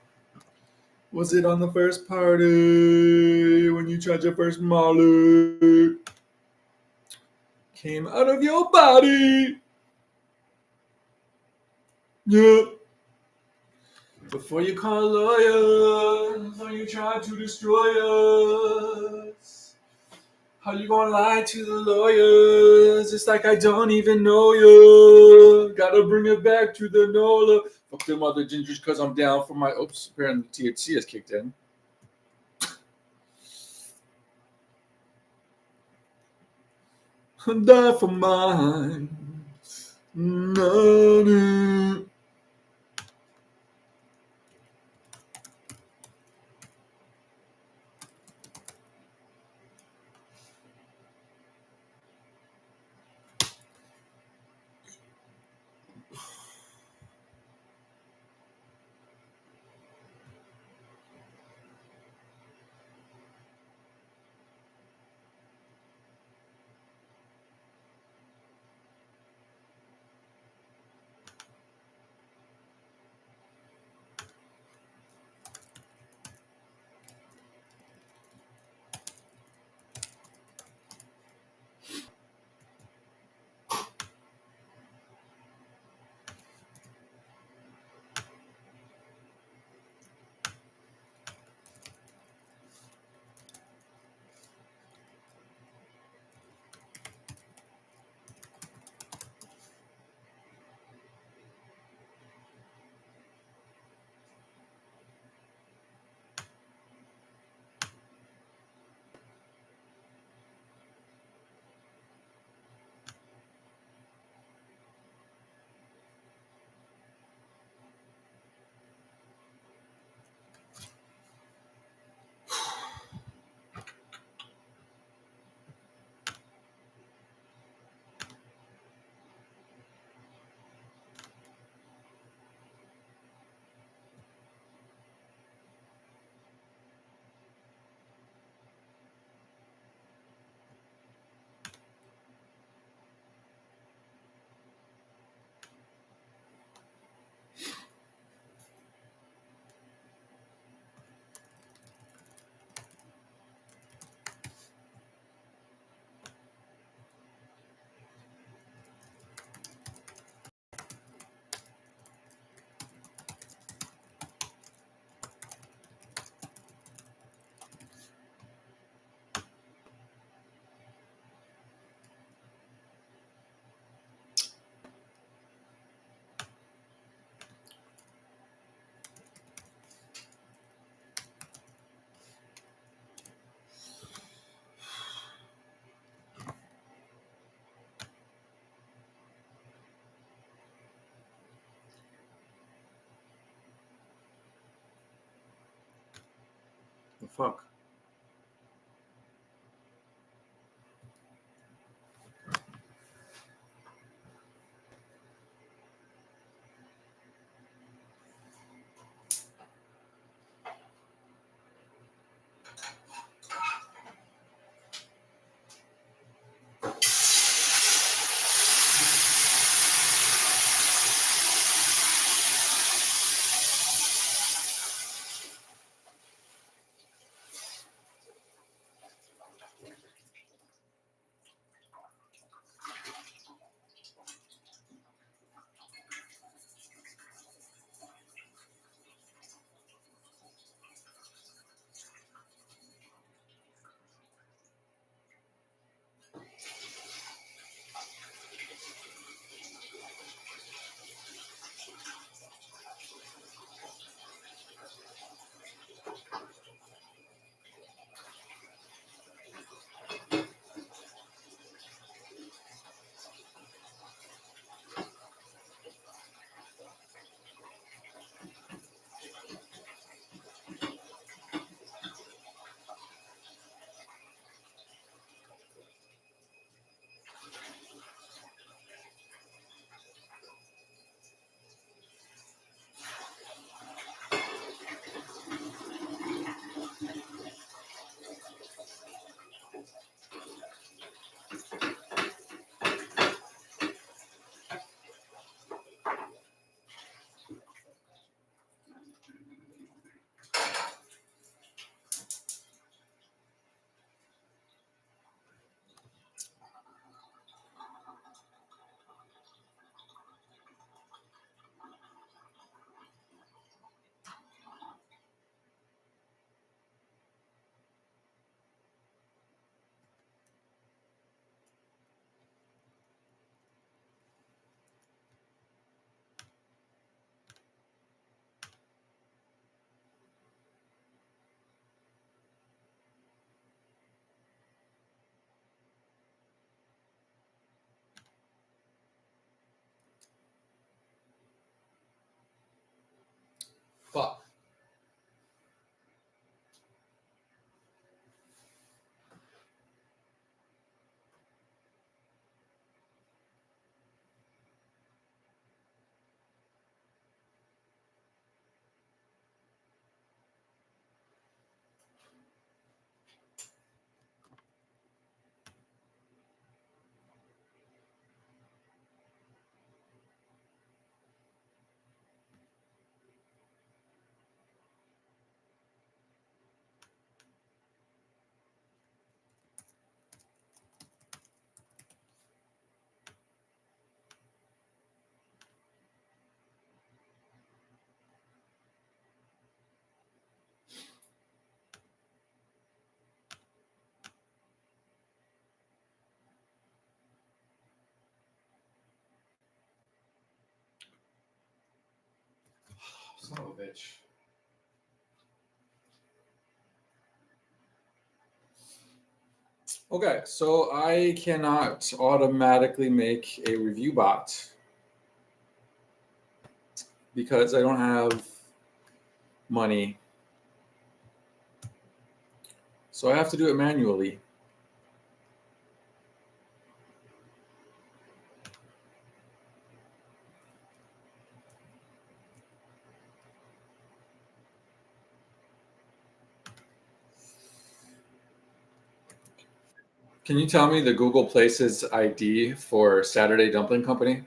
Was it on the first party when you tried your first Molly? Came out of your body. Yeah. Before you call lawyers, or you try to destroy us. How you gonna lie to the lawyers? It's like I don't even know you. Gotta bring it back to the NOLA. Fuck them other gingers because I'm down for my. Oops, apparently THC has kicked in. I'm down for mine. No. Fuck. Fuck. Son of a bitch. Okay, so I cannot automatically make a review bot because I don't have money. So I have to do it manually. Can you tell me the Google Places ID for Saturday Dumpling Company?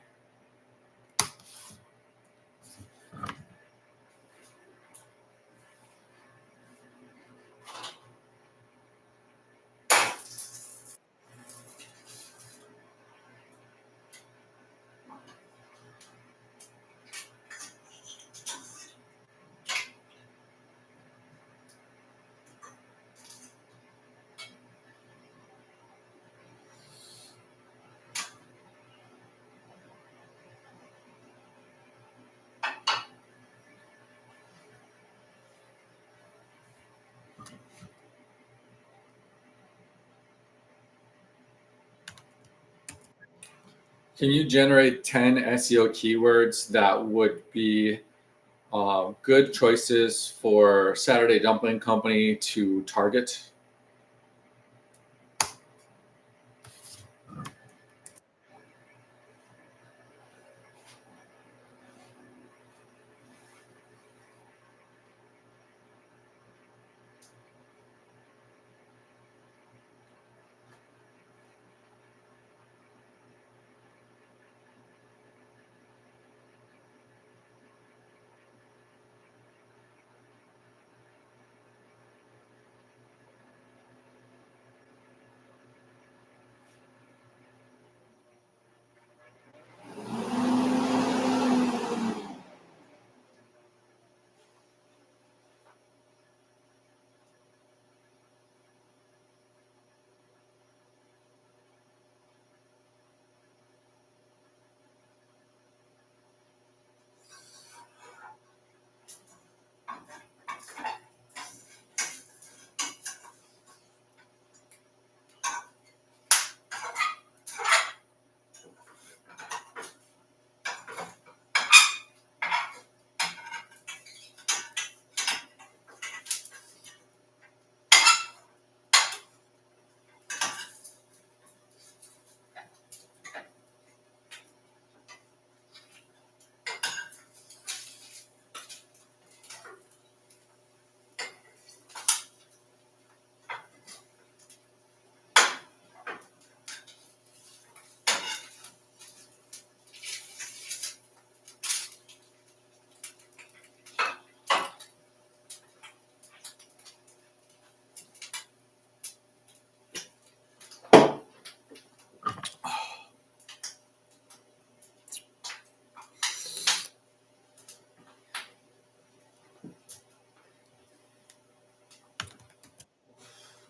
Can you generate 10 SEO keywords that would be good choices for Saturday Dumpling Company to target?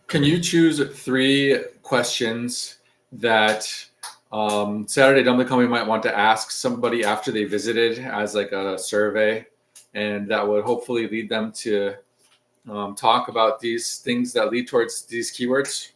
Can you choose 3 questions that Saturday Dumpling Company might want to ask somebody after they visited as like a survey, and that would hopefully lead them to talk about these things that lead towards these keywords?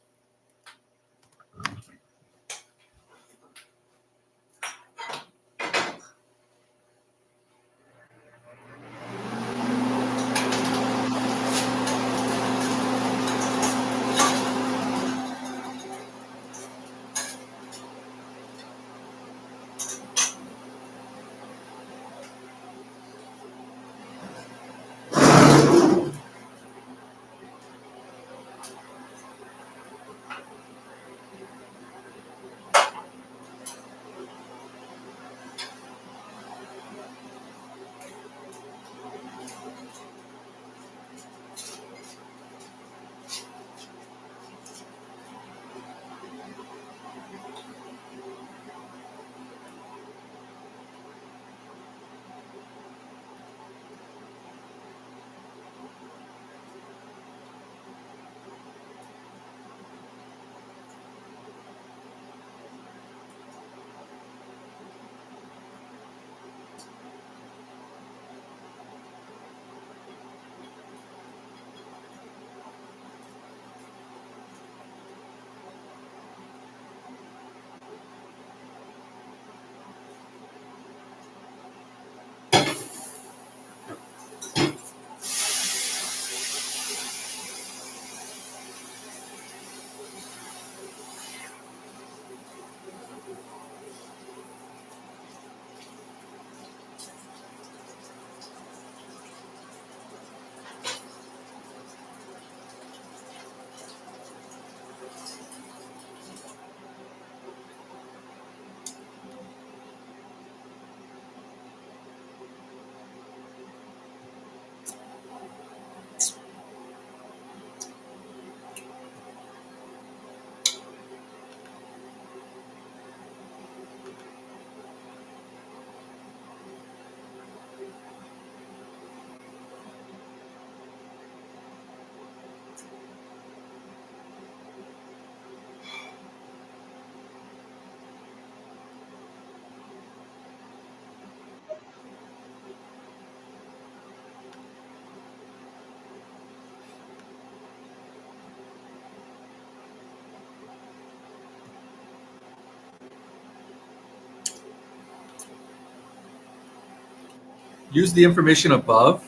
use the information above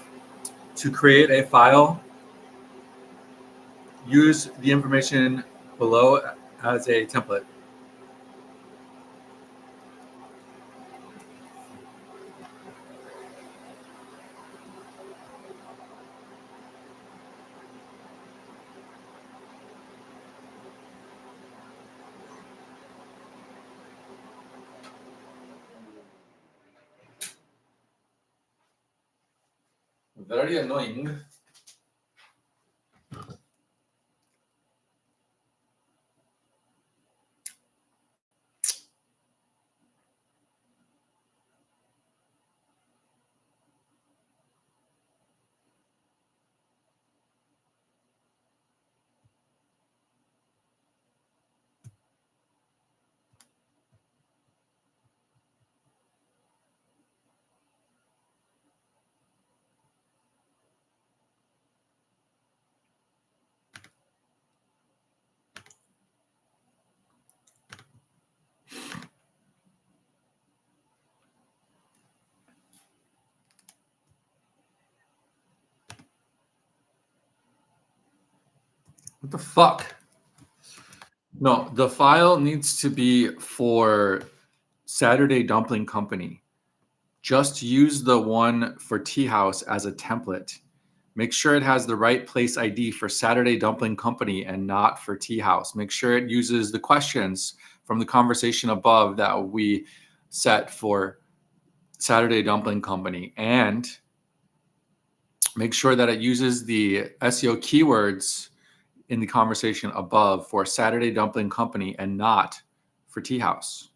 to create a file. Use the information below as a template. Very annoying. What the fuck? No, the file needs to be for Saturday Dumpling Company. Just use the one for Tea House as a template. Make sure it has the right place ID for Saturday Dumpling Company and not for Tea House. Make sure it uses the questions from the conversation above that we set for Saturday Dumpling Company. And make sure that it uses the SEO keywords in the conversation above for Saturday Dumpling Company and not for Tea House.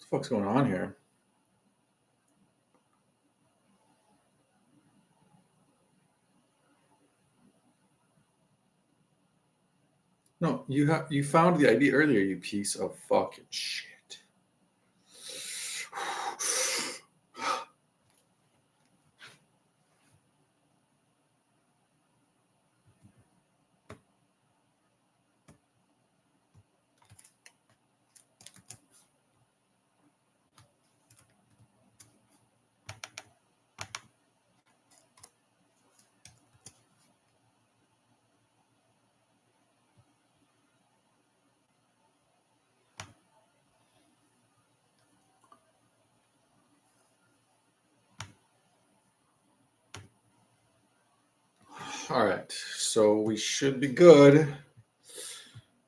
What the fuck's going on here? No, you found the ID earlier, you piece of fucking shit. All right, so we should be good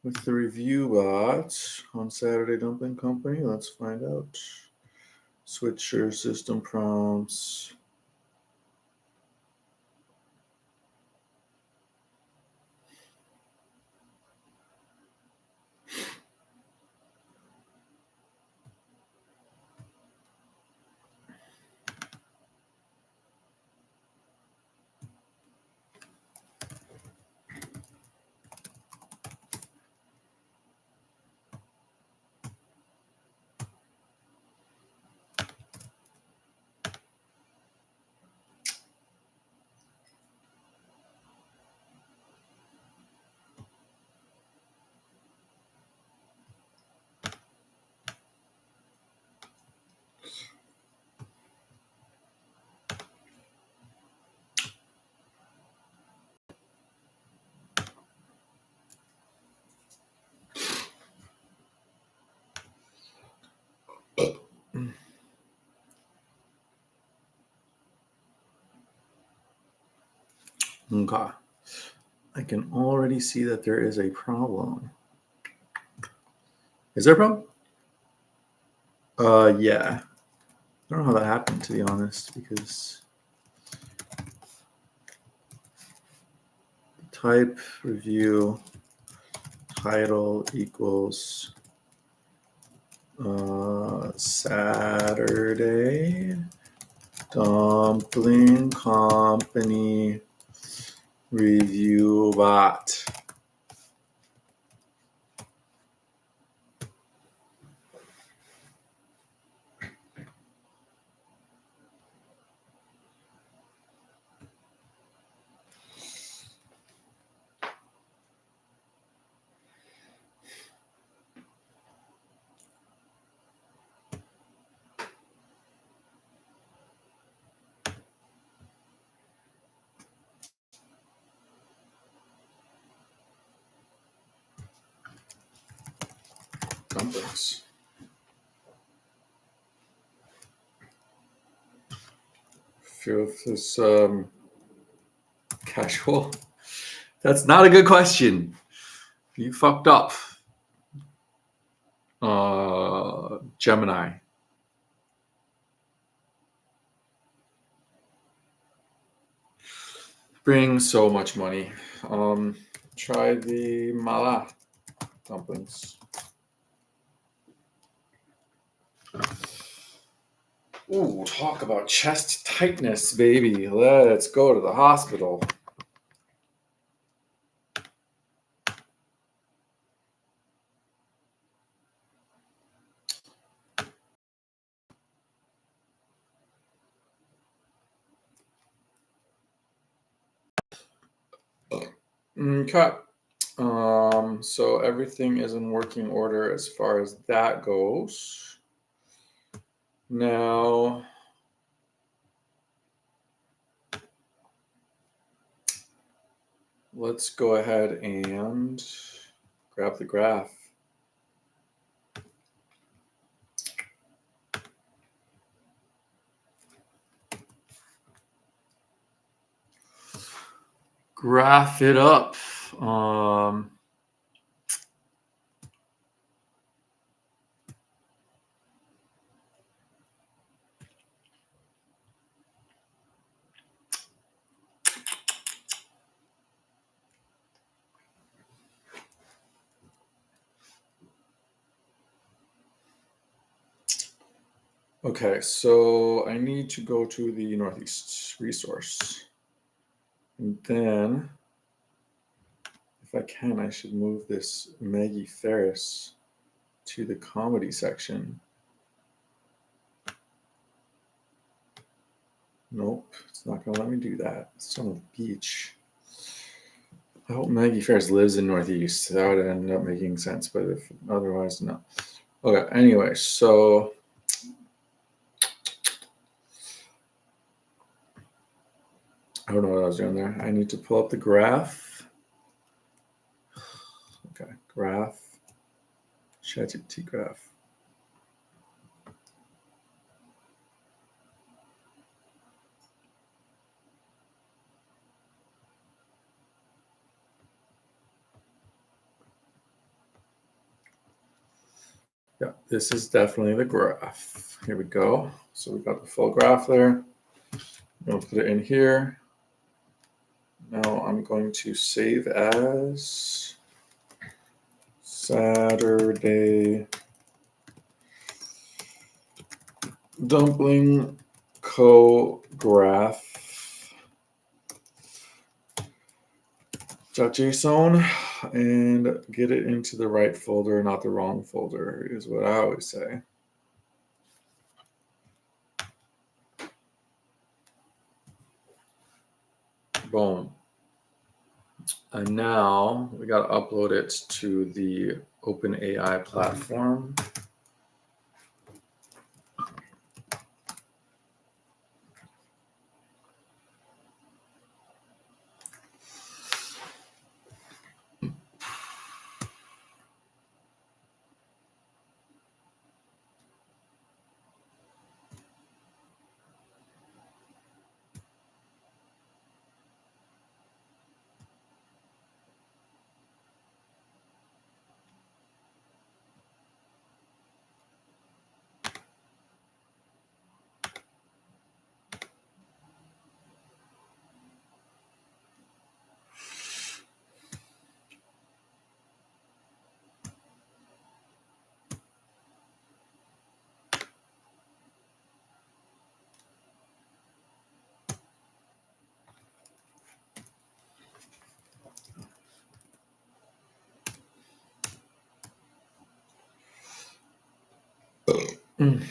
with the review bot on Saturday Dumpling Company. Let's find out. Switch your system prompts. Okay. I can already see that there is a problem. Is there a problem? Yeah. I don't know how that happened, to be honest, because type review title equals Saturday Dumpling Company review bot. Dumplings. Feel if this casual. That's not a good question. You fucked up. Gemini. Brings so much money. Try the mala dumplings. Ooh, talk about chest tightness, baby. Let's go to the hospital. Okay. So everything is in working order as far as that goes. Now, let's go ahead and grab the graph. Graph it up. Okay, so I need to go to the Northeast resource. And then, if I can, I should move this Maggie Ferris to the comedy section. Nope, it's not going to let me do that. It's on the beach. I hope Maggie Ferris lives in Northeast. That would end up making sense, but if otherwise, no. Okay, anyway, so I don't know what I was doing there. I need to pull up the graph. Okay, graph. ChatGPT graph. Yeah, this is definitely the graph. Here we go. So we got the full graph there. I'm going to put it in here. Now I'm going to save as Saturday Dumpling Co graph .json and get it into the right folder, not the wrong folder, is what I always say. Boom. And now we got to upload it to the OpenAI platform. Mm.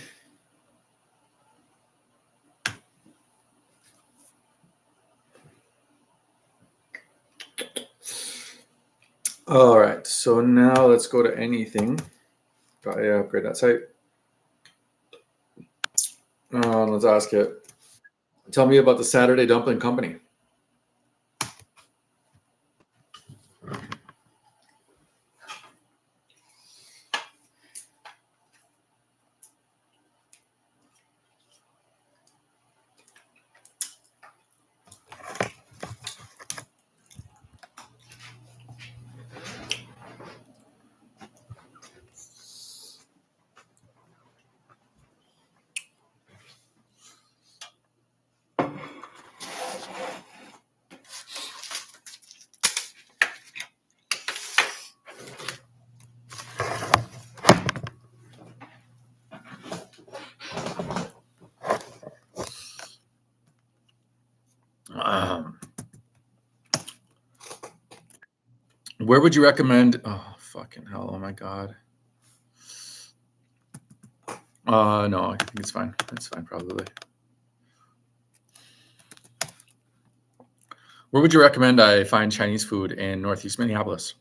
All right, so now let's go to anything. Got to upgrade that site. Let's ask it. Tell me about the Saturday Dumpling Company. Where would you recommend? Oh, fucking hell. Oh, my God. No, I think it's fine. It's fine, probably. Where would you recommend I find Chinese food in Northeast Minneapolis?